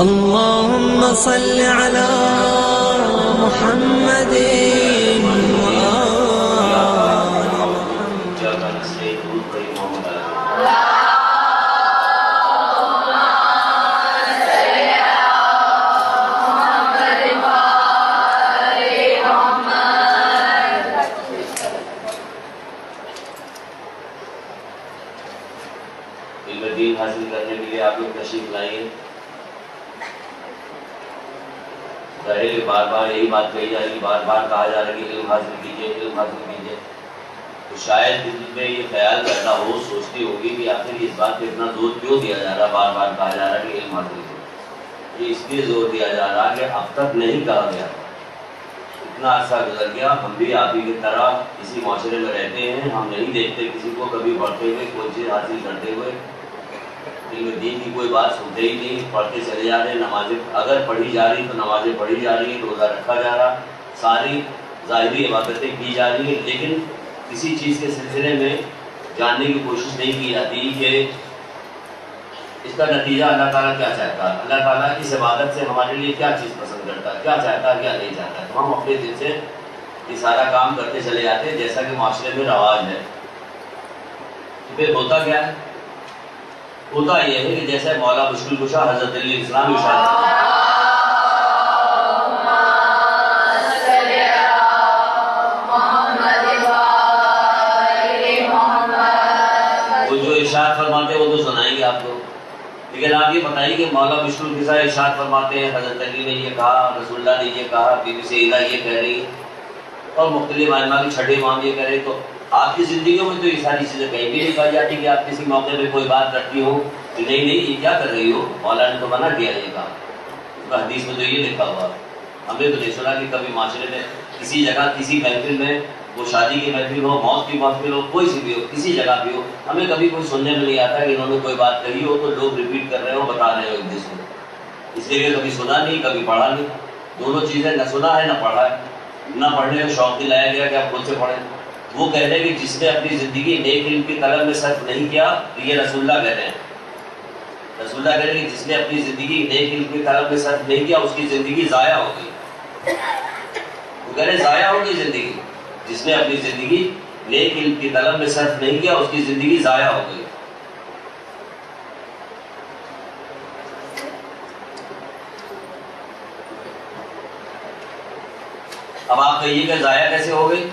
اللهم صل على محمد دین حاصل کرنے کے لیے آپ لوگ تشریف لائیں۔ ظاہر بار بار یہی بات کہی جا رہی، بار بار کہا جا رہا ہے کہ علم حاصل کیجیے، علم حاصل کیجیے، تو شاید دل میں یہ خیال پیدا ہو، سوچتی ہوگی کہ آخر اس بات پہ اتنا زور کیوں دیا جا رہا، بار بار کہا جا رہا کہ علم حاصل کیجیے۔ یہ اس لیے زور دیا جا رہا کہ اب تک نہیں کہا گیا، اتنا عرصہ گزر گیا، ہم بھی آپ ہی کی طرح اسی معاشرے میں رہتے ہیں، ہم نہیں دیکھتے کسی کو کبھی پڑھتے ہوئے، کوئی چیز حاصل کرتے ہوئے، علم دین کی کوئی بات سنتے ہی نہیں، پڑھتے چلے جا رہے ہیں۔ نمازیں اگر پڑھی جا رہی تو نمازیں پڑھی جا رہی ہیں، روزہ رکھا جا رہا، ساری ظاہری عبادتیں کی جا رہی ہیں، لیکن کسی چیز کے سلسلے میں جاننے کی کوشش نہیں کی جاتی کہ اس کا نتیجہ اللہ تعالیٰ کیا چاہتا ہے، اللہ تعالیٰ اس عبادت سے ہمارے لیے کیا چیز پسند کرتا ہے، کیا چاہتا ہے، کیا نہیں چاہتا ہے۔ تو ہم اپنے دل سے یہ سارا کام کرتے چلے جاتے ہیں جیسا کہ معاشرے میں رواج ہے۔ پھر ہوتا کیا ہے؟ ہوتا یہ ہے کہ جیسے مولا مشکل کشا حضرت علی السلام وہ جو ارشاد فرماتے ہیں وہ تو سنائیں گے آپ کو، لیکن آپ یہ بتائیے کہ مولا مشکل کشا ارشاد فرماتے ہیں حضرت علی نے یہ کہا، رسول اللہ نے یہ کہا، بی بی سیدہ یہ کہہ رہی اور مختلف ائمہ کے چھٹے امام یہ کہہ رہے، تو آپ کی زندگیوں میں تو یہ ساری چیزیں کہیں بھی نہیں پائی جاتی کہ آپ کسی موقع پہ کوئی بات کرتی ہو کہ نہیں یہ کیا کر رہی ہو، مولا نے تو منع کیا یہ کام، حدیث میں تو یہ لکھا ہوا۔ ہم نے تو نہیں سنا کہ کبھی معاشرے میں کسی جگہ کسی محفل میں، وہ شادی کی محفل ہو، موت کی محفل ہو، کوئی سی بھی ہو، کسی جگہ بھی ہو، ہمیں کبھی کوئی سننے میں نہیں آتا کہ انہوں نے کوئی بات کہی ہو تو لوگ ریپیٹ کر رہے ہو، بتا رہے ہو ایک دوسرے کو، اس لیے کہ کبھی سنا نہیں، کبھی پڑھا نہیں، دونوں چیزیں نہ سنا ہے نہ پڑھا ہے، نہ پڑھنے کا شوق دلایا گیا کہ آپ خود سے پڑھیں۔ وہ کہتے ہیں کہ جس نے اپنی زندگی نیک علم کی طلب میں صرف نہیں کیا، تو یہ رسول اللہ کہتے ہیں، رسول اللہ کہتے ہیں کہ جس نے اپنی زندگی نیک علم کی طلب میں صرف نہیں کیا اس کی زندگی ضائع ہو گئی۔ وہ کہہ رہے ضائع ہو گئی زندگی، جس نے اپنی زندگی نیک علم کی طلب میں صرف نہیں کیا اس کی زندگی ضائع ہو گئی۔ اب آپ کہیے کہ ضائع کیسے ہو گئی،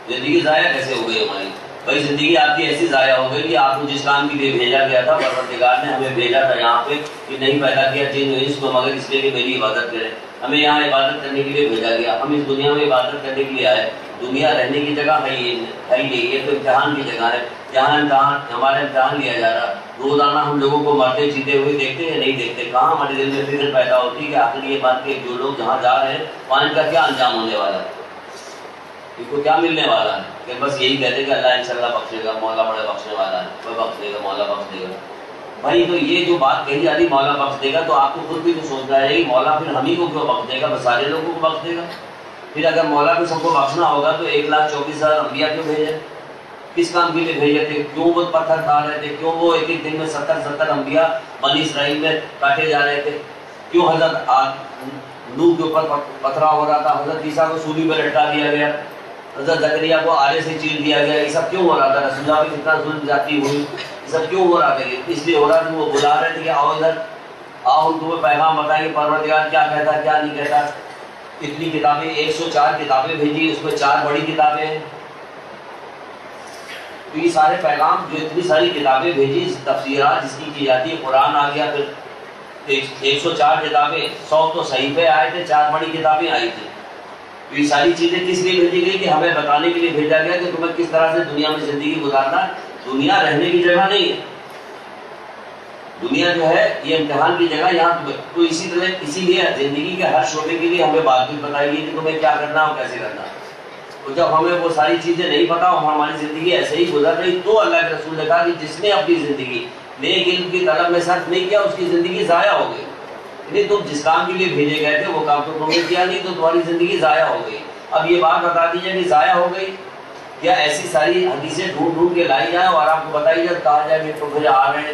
زندگی ضائع کیسے ہو گئی ہماری؟ بھائی زندگی آپ کی ایسی ضائع ہو گئی کہ آپ کو جس کام کے لیے بھیجا گیا تھا، پروردگار نے ہمیں بھیجا تھا یہاں پہ کہ نہیں پیدا کیا جن و انس کو مگر اس لیے کہ میری عبادت کریں، ہمیں یہاں عبادت کرنے کے لیے بھیجا گیا، ہم اس دنیا میں عبادت کرنے کے لیے آئے۔ دنیا رہنے کی جگہ ہے ہی نہیں، یہ تو امتحان کی جگہ ہے، جہاں ہمارا امتحان لیا جا رہا۔ روزانہ ہم لوگوں کو مرتے جیتے ہوئے دیکھتے ہیں نہیں دیکھتے، کہاں ہمارے دل میں فکر پیدا ہوتی ہے کہ آخر یہ بات کہ جو لوگ جہاں جا رہے ہیں وہاں ان کا کیا انجام ہونے والا ہے، ان کو کیا ملنے والا ہے، کہ بس یہی کہتے کہ اللہ انشاءاللہ بخشے گا، مولا بڑا بخشنے والا ہے، وہ بخش دے گا، مولا بخش دے گا۔ بھائی تو یہ جو بات کہی جا رہی مولا بخش دے گا، تو آپ کو خود بھی تو سوچنا ہے کہ مولا پھر ہم ہی کو کیوں بخش دے گا، بس سارے لوگوں کو بخش دے گا؟ پھر اگر مولا کو سب کو بخشنا ہوگا تو 1,34,000 انبیاء کیوں بھیجے، کس کام کے لیے بھیجے تھے، کیوں وہ پتھر کھا رہے تھے، کیوں وہ ایک ایک دن میں 70 انبیاء بنی اسرائیل میں کاٹے جا رہے تھے، کیوں حضرت نوح کے اوپر پتھرا ہو رہا تھا، حضرت عیسیٰ کو سولی پہ لٹکا دیا گیا، حضرت زکریا کو آرے سے چیر دیا گیا، یہ سب کیوں ہو رہا تھا؟ رسول اللہ پہ کتنا ظلم زیادتی ہوئی، یہ سب کیوں ہو رہا تھا؟ اس لیے ہو رہا تھا وہ بلا رہے تھے کہ آؤ ادھر آؤ، ہم تمہیں پیغام بتائیں کہ پروردگار کیا کہتا ہے کیا نہیں کہتا۔ اتنی کتابیں 104 کتابیں بھیجی، اس میں 4 بڑی کتابیں ہیں، تو یہ سارے پیغام جو اتنی ساری کتابیں بھیجی، تفسیرات جس کی جاتی ہے، قرآن آ گیا، پھر 104 کتابیں، 100 تو صحیفے آئے تھے، 4 بڑی کتابیں آئی تھیں، تو یہ ساری چیزیں کس لیے بھیجی گئی؟ کہ ہمیں بتانے کے لیے بھیجا گیا کہ تمہیں کس طرح سے دنیا میں زندگی گزارنا ہے۔ دنیا رہنے کی جگہ نہیں ہے، دنیا جو ہے یہ امتحان کی جگہ، یہاں تو اسی لیے زندگی کے ہر شعبے کے لیے ہمیں بات بتائی گئی کہ تمہیں کیا کرنا اور کیسے کرنا۔ تو جب ہمیں وہ ساری چیزیں نہیں پتا اور ہماری زندگی ایسے ہی گزر رہی، تو اللہ کے رسول نے کہا کہ جس نے اپنی زندگی نیک علم کی طلب میں صرف نہیں کیا اس کی زندگی ضائع ہو گئی۔ یعنی تم جس کام کے لیے بھیجے گئے تھے وہ کام تو تم نے کیا نہیں، تو تمہاری زندگی ضائع ہو گئی۔ اب یہ بات بتا دیجیے کہ ضائع ہو گئی، کیا ایسی ساری حدیثیں ڈھونڈ ڈھونڈ کے لائی جائیں اور آپ کو بتائی جائے، کہا جائے کہ تو پھر آ رہے ہیں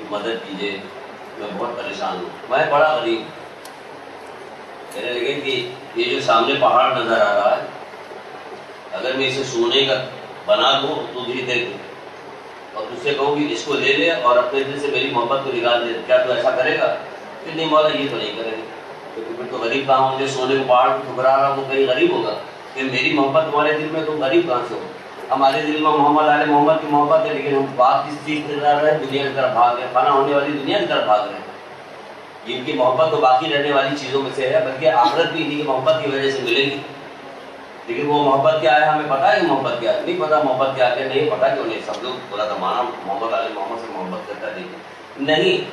میری مدد کیجیے، میں بہت پریشان ہوں، میں بڑا غریب۔ کہنے لگے کہ یہ جو سامنے پہاڑ نظر آ رہا ہے، اگر میں اسے سونے کا بنا دوں تو بھی دے دوں اور تجھ سے کہوں کہ اس کو لے لے اور اپنے دل سے میری محبت کو نکال دے، کیا تو ایسا کرے گا؟ کہ نہیں مولا یہ تو نہیں کرے گا، کیونکہ پھر تو غریب کہاں ہوں، جو سونے کو پہاڑ کو ٹھکرا رہا ہوں کہیں غریب ہوگا؟ کہ میری محبت تمہارے دل میں، تم غریب کہاں سے ہو؟ ہمارے دل میں محمد علیہ محمد کی محبت ہے، لیکن ہم بات کس چیز سے کر رہے ہیں؟ دنیا کی طرف بھاگ رہے ہیں، فنا ہونے والی دنیا کی طرف بھاگ رہے ہیں۔ ان کی محبت تو باقی رہنے والی چیزوں میں سے ہے، بلکہ آخرت بھی انہیں کی محبت کی وجہ سے ملے گی، لیکن وہ محبت کیا ہے ہمیں پتا ہے؟ محبت کیا ہے نہیں پتا، محبت کیا ہے نہیں پتا، کیوں نہیں؟ سب لوگ بولا تھا مانا محمد علیہ محمد سے محبت کرتا ہے، لیکن نہیں،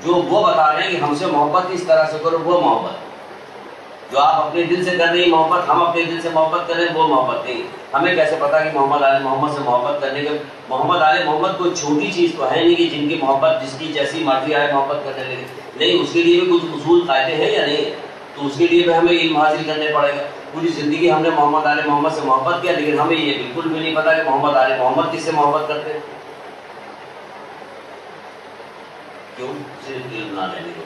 جو وہ بتا رہے ہیں کہ ہم سے محبت اس طرح سے کرو، وہ محبت جو آپ اپنے دل سے کر رہی ہیں محبت، ہم اپنے دل سے محبت کریں، وہ محبت نہیں۔ ہمیں کیسے پتا کہ محمد علیہ محمد سے محبت کرنے کے؟ محمد علیہ محمد کوئی چھوٹی چیز تو ہے نہیں کہ جن کی محبت جس کی جیسی مرضی آئے محبت کرنے لگے، نہیں، اس کے لیے بھی کچھ اصول قاعدے ہیں یا نہیں؟ تو اس کے لیے بھی ہمیں علم حاصل کرنے پڑے گا۔ پوری زندگی ہم نے محمد علیہ محمد سے محبت کیا، لیکن ہمیں یہ بالکل بھی نہیں پتا کہ محمد علیہ محمد کس سے محبت کرتے ہیں۔ کیوں؟ صرف علم نہ لینے کو۔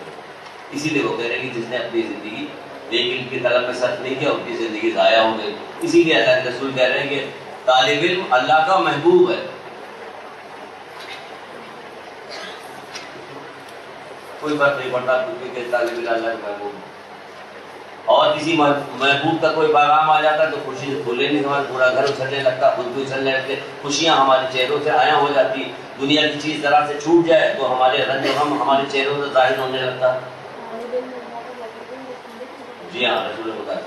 اسی لیے وہ کہہ رہے ہیں کہ جس نے اپنی زندگی ایک علم کی طلب میں صرف نہیں کیا، ان کی زندگی ضائع ہو گئی۔ اسی لیے اللہ کے رسول کہہ رہے ہیں کہ طالب علم اللہ کا محبوب ہے۔ کوئی فرق نہیں پڑتا کہ طالب علم اللہ کا محبوب، اور کسی محبوب کا کوئی پیغام آ جاتا تو خوشی سے بھولے نہیں، ہمارا پورا گھر اچھلنے لگتا، خود بھی اچھلنے لگتے، خوشیاں ہمارے چہروں سے عیاں ہو جاتی، دنیا کی چیز ذرا سے چھوٹ جائے تو ہمارے رنج و غم ہمارے چہروں سے ظاہر ہونے لگتا۔ جی ہاں، رسول نے بتایا۔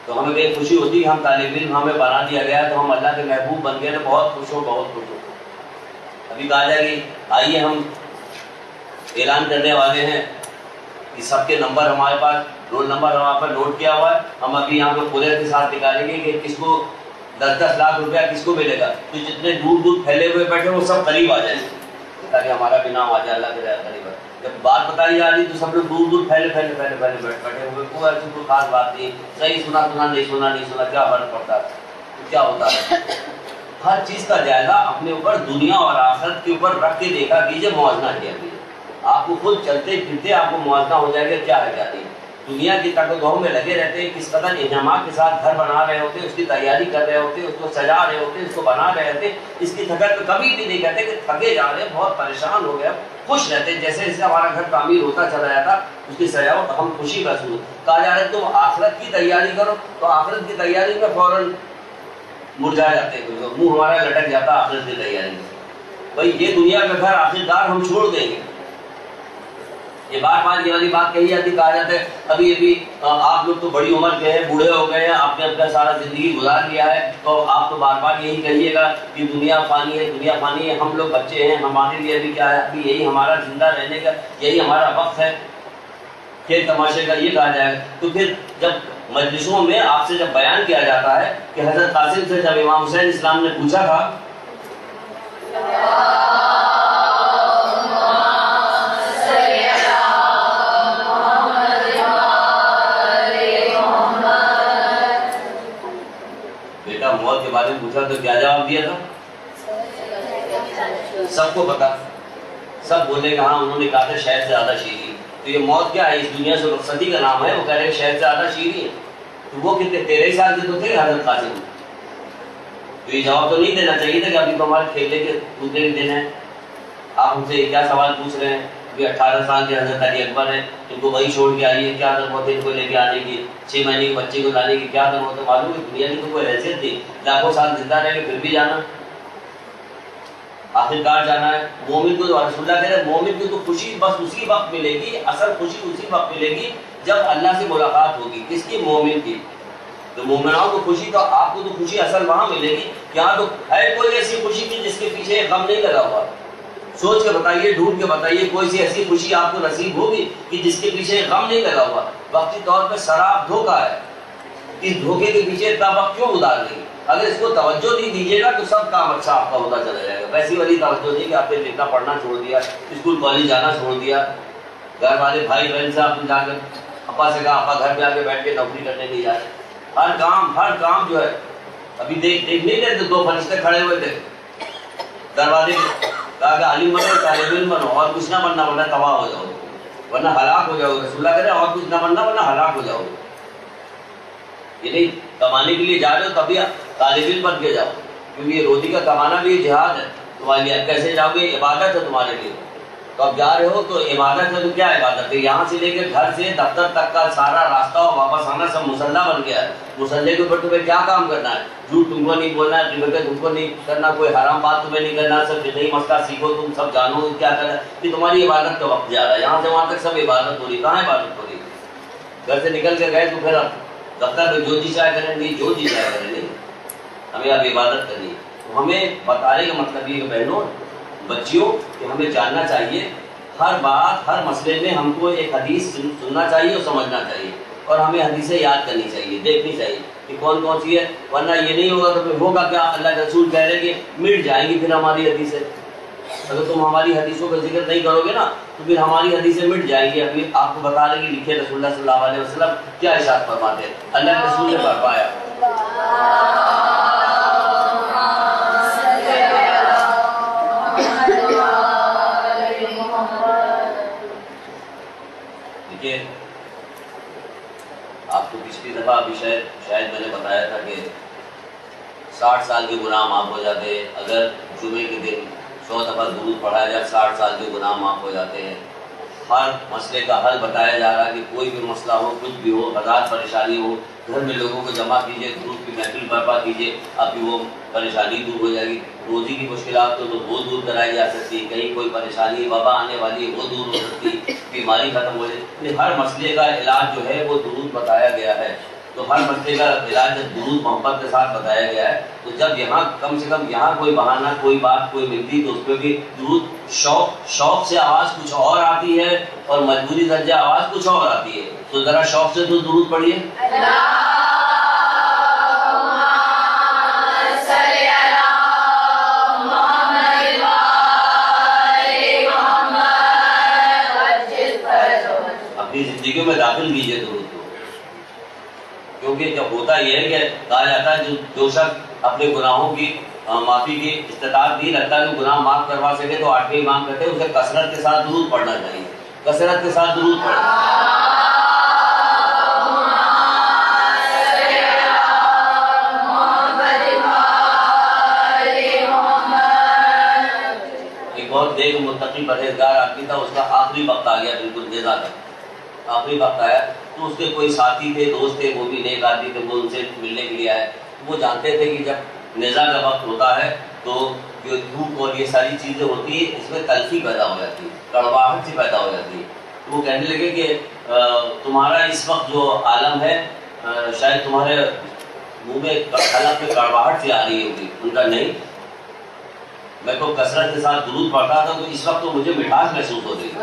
تو ہمیں بے خوشی ہوتی کہ ہم طالب علم ہمیں بنا دیا گیا تو ہم اللہ کے محبوب بن گئے، بہت خوش ہو، بہت خوش ہو۔ ابھی کہا جائے کہ آئیے ہم اعلان کرنے والے ہیں کہ سب کے نمبر ہمارے پاس، رول نمبر ہمارے پاس نوٹ کیا ہوا ہے، ہم ابھی یہاں پہ پورے کے ساتھ نکالیں گے کہ کس کو 10-10 لاکھ روپیہ کس کو ملے گا، تو جتنے دور دور پھیلے ہوئے بیٹھے وہ سب قریب آ جائیں گے تاکہ ہمارا بھی نام آ جائے اللہ کے قریب۔ جب بات بتائی جا رہی تو سب لوگ دور دور پھیلے بیٹھے ہوئے، کوئی خاص بات نہیں، صحیح سنا نہیں سنا کیا فرق پڑتا ہے؟ کیا ہوتا ہے؟ ہر چیز کا جائزہ اپنے اوپر دنیا اور آخرت کے اوپر رکھ کے دیکھا کیجیے، موازنہ کیا کیجیے، آپ کو خود چلتے پھرتے آپ کو موازنہ ہو جائے گا کیا ہے کیا نہیں۔ دنیا کی تکدہوں میں لگے رہتے ہیں، کس قدر انعامات کے ساتھ گھر بنا رہے ہوتے ہیں، اس کی تیاری کر رہے ہوتے ہیں، اس کو سجا رہے ہوتے ہیں، اس کو بنا رہے ہوتے ہیں، اس کی تھکت پہ کبھی بھی نہیں کہتے کہ تھکے جا رہے ہیں، بہت پریشان ہو گئے، خوش رہتے ہیں، جیسے جیسے ہمارا گھر تعمیر ہوتا چلا جاتا اس کی سجاوٹ ہم خوشی محسوس کہا جا رہا ہے تم آخرت کی تیاری کرو، تو آخرت کی تیاری میں فوراً مرجھا جاتے ہیں، منہ ہمارا لٹک جاتا آخرت کی تیاری میں۔ بھائی یہ دنیا کا گھر آخرکار ہم چھوڑ دیں گے، یہ بار بار یہ والی بات کہی جاتی، کہا جاتا ہے ابھی آپ لوگ تو بڑی عمر کے ہیں، بوڑھے ہو گئے ہیں، آپ نے اپنا سارا زندگی گزار لیا ہے، تو آپ تو بار بار یہی کہیے گا کہ دنیا فانی ہے، دنیا فانی ہے، ہم لوگ بچے ہیں، ہمارے لیے ابھی کیا ہے، ابھی یہی ہمارا زندہ رہنے کا، یہی ہمارا وقت ہے کھیل تماشے کا، یہ کہا جائے گا۔ تو پھر جب مجلسوں میں آپ سے جب بیان کیا جاتا ہے کہ حضرت قاسم سے جب امام حسین اسلام نے پوچھا تھا موت کے بارے میں پوچھا تو کیا جواب دیا تھا؟ سب کو پتا، سب بولے کہ ہاں انہوں نے کہا تھا شہد سے زیادہ شیریں، تو یہ موت کیا ہے؟ اس دنیا سے رخصتی کا نام ہے، وہ کہہ رہے ہیں شہد سے زیادہ شیریں ہے، تو وہ کتنے 13 سال کے تو تھے حضرت قاسم، تو یہ جواب تو نہیں دینا چاہیے تھا کہ ابھی تو ہمارے کھیلنے کے کودنے کے دن ہیں، آپ ہم سے کیا سوال پوچھ رہے ہیں؟ 18 سال کے حضرت علی اکبر ہیں، ان کو وہی چھوڑ کے آئیے، کیا ضرورت ہے ان کو لے کے آنے کی، 6 مہینے کے بچے کو لانے کی کیا ضرورت ہے؟ معلوم ہے دنیا کی تو کوئی حیثیت تھی، لاکھوں سال زندہ رہیں گے پھر بھی جانا، آخرکار جانا ہے۔ مومن کو رسول اللہ کہہ رہے ہیں مومن کو تو خوشی بس اسی وقت ملے گی، اصل خوشی اسی وقت ملے گی جب اللہ سے ملاقات ہوگی، کس کی؟ مومن کی۔ تو مومنوں کو خوشی، تو آپ کو تو خوشی اصل وہاں ملے گی، یہاں تو ہے کوئی ایسی خوشی کی جس کے پیچھے غم نہیں لگا ہوا؟ سوچ کے بتائیے، ڈھونڈ کے بتائیے، کوئی سی ایسی خوشی آپ کو نصیب ہوگی کہ جس کے پیچھے غم نہیں لگا ہوا؟ وقتی طور پہ شراب دھوکہ ہے، اس دھوکے کے پیچھے اتنا وقت کیوں گزار لیں گے؟ اگر اس کو توجہ نہیں دیجیے گا تو سب کام اچھا آپ کا ہوتا چلا جائے گا۔ ویسی والی توجہ نہیں کہ آپ نے لکھنا پڑھنا چھوڑ دیا، اسکول کالج جانا چھوڑ دیا، گھر والے بھائی بہن سے آپ نے جا کر ابا سے کہا ابا گھر پہ آ کے بیٹھ کے نوکری کرنے نہیں جا رہے، ہر کام جو ہے ابھی دیکھ نہیں رہے تھے، 2 فرشتے کھڑے ہوئے تھے دروازے کہا کہ عالم بنو طالب علم بنو اور کچھ نہ بننا ورنہ تباہ ہو جاؤ ورنہ ہلاک ہو جاؤ. رسول اللہ کہہ رہے اور کچھ نہ بننا ورنہ ہلاک ہو جاؤ. یہ نہیں کمانے کے لیے جا رہے ہو تبھی طالب علم بن کے جاؤ, کیونکہ یہ روٹی کا کمانا بھی جہاد ہے تمہارے لیے. کیسے جاؤ گے؟ عبادت ہے تمہارے لیے. تو اب جا رہے ہو تو عبادت ہے. تو کیا عبادت ہے؟ یہاں سے لے کے گھر سے دفتر تک کا سارا راستہ اور واپس آنا سب مصلح بن گیا ہے. مصلح کے اوپر تمہیں کیا کام کرنا ہے؟ جھوٹ تم کو نہیں بولنا ہے, غیبت تم کو نہیں کرنا, کوئی حرام بات تمہیں نہیں کرنا, سب فقہی مسئلہ سیکھو, تم سب جانو کیا کرنا. یہ تمہاری عبادت کا وقت جا رہا ہے. یہاں سے وہاں تک سب عبادت ہو رہی. کہاں عبادت ہو رہی؟ گھر سے نکل کے گئے تو پھر دفتر میں جو جی چاہے کریں گے, جو جی چاہے کریں گے. ہمیں اب عبادت کرنی ہے. تو ہمیں بتانے کا مطلب یہ بہنوں بچیوں کہ ہمیں جاننا چاہیے ہر بات ہر مسئلے میں ہم کو ایک حدیث سننا چاہیے اور سمجھنا چاہیے, اور ہمیں حدیثیں یاد کرنی چاہیے, دیکھنی چاہیے کہ کون کون سی ہے. ورنہ یہ نہیں ہوگا تو پھر ہوگا کیا؟ اللہ کے رسول کہہ رہے کہ مٹ جائیں گی پھر ہماری حدیثیں. اگر تم ہماری حدیثوں کا ذکر نہیں کرو گے نا تو پھر ہماری حدیثیں مٹ جائیں گی. ابھی آپ کو بتا دیں گے لکھے رسول اللہ صلی اللہ علیہ وسلم کیا ارشاد فرماتے ہیں. اللہ کے رسول نے فرمایا آپ کو پچھلی دفعہ ابھی شاید میں نے بتایا تھا کہ 60 سال کے گناہ معاف ہو جاتے ہیں اگر جمعے کے دن 100 دفعہ درود پڑھایا جائے. 60 سال کے گناہ معاف ہو جاتے ہیں. ہر مسئلے کا حل بتایا جا رہا ہے کہ کوئی بھی مسئلہ ہو, کچھ بھی ہو, ہزار پریشانی ہو, گھر میں لوگوں کو جمع کیجیے, درود کی محفل برپا کیجیے, آپ کی وہ پریشانی دور ہو جائے گی. روزی کی مشکلات تو وہ دور کرائی جا سکتی ہے, کہیں کوئی پریشانی وبا آنے والی ہے وہ دور ہو سکتی ہے, بیماری ختم ہو جائے. ہر مسئلے کا علاج جو ہے وہ درود بتایا گیا ہے. تو ہر مسئلے کا علاج جب درود محبت کے ساتھ بتایا گیا ہے تو جب یہاں کم سے کم یہاں کوئی بہانہ کوئی بات کوئی ملتی تو اس پہ بھی درود شوق سے آواز کچھ اور آتی ہے اور مجبوری درجہ آواز کچھ اور آتی ہے. تو ذرا شوق سے تو درود پڑھیے. اپنی زندگیوں میں داخل کیجیے درود کو, کیونکہ جب ہوتا یہ ہے کہ کہا جاتا ہے جو شخص اپنے گناہوں کی معافی کی استطاعت نہیں رکھتا کہ گناہ معاف کروا سکے تو 8ویں امام کہتے ہیں اسے کثرت کے ساتھ درود پڑھنا چاہیے. کثرت کے ساتھ درود پڑھنا. ایک بہت نیک متقی پرہیزگار آدمی تھا, اس کا آخری وقت آ گیا, بالکل نیزہ کا آخری وقت آیا. تو اس کے کوئی ساتھی تھے, دوست تھے, وہ بھی نیک آدمی تھے, وہ ان سے ملنے کے لیے آئے. وہ جانتے تھے کہ جب نیزہ کا وقت ہوتا ہے تو جو دھوپ اور یہ ساری چیزیں ہوتی ہیں اس میں تلخی پیدا ہو جاتی ہے, کڑواہٹ سی پیدا ہو جاتی ہے. تو وہ کہنے لگے کہ تمہارا اس وقت جو عالم ہے شاید تمہارے منہ میں حلق میں کڑواہٹ سی آ رہی ہوگی. ان کا نہیں, میں تو کثرت کے ساتھ درود پڑھتا تھا تو اس وقت تو مجھے مٹھاس محسوس ہو رہی ہے.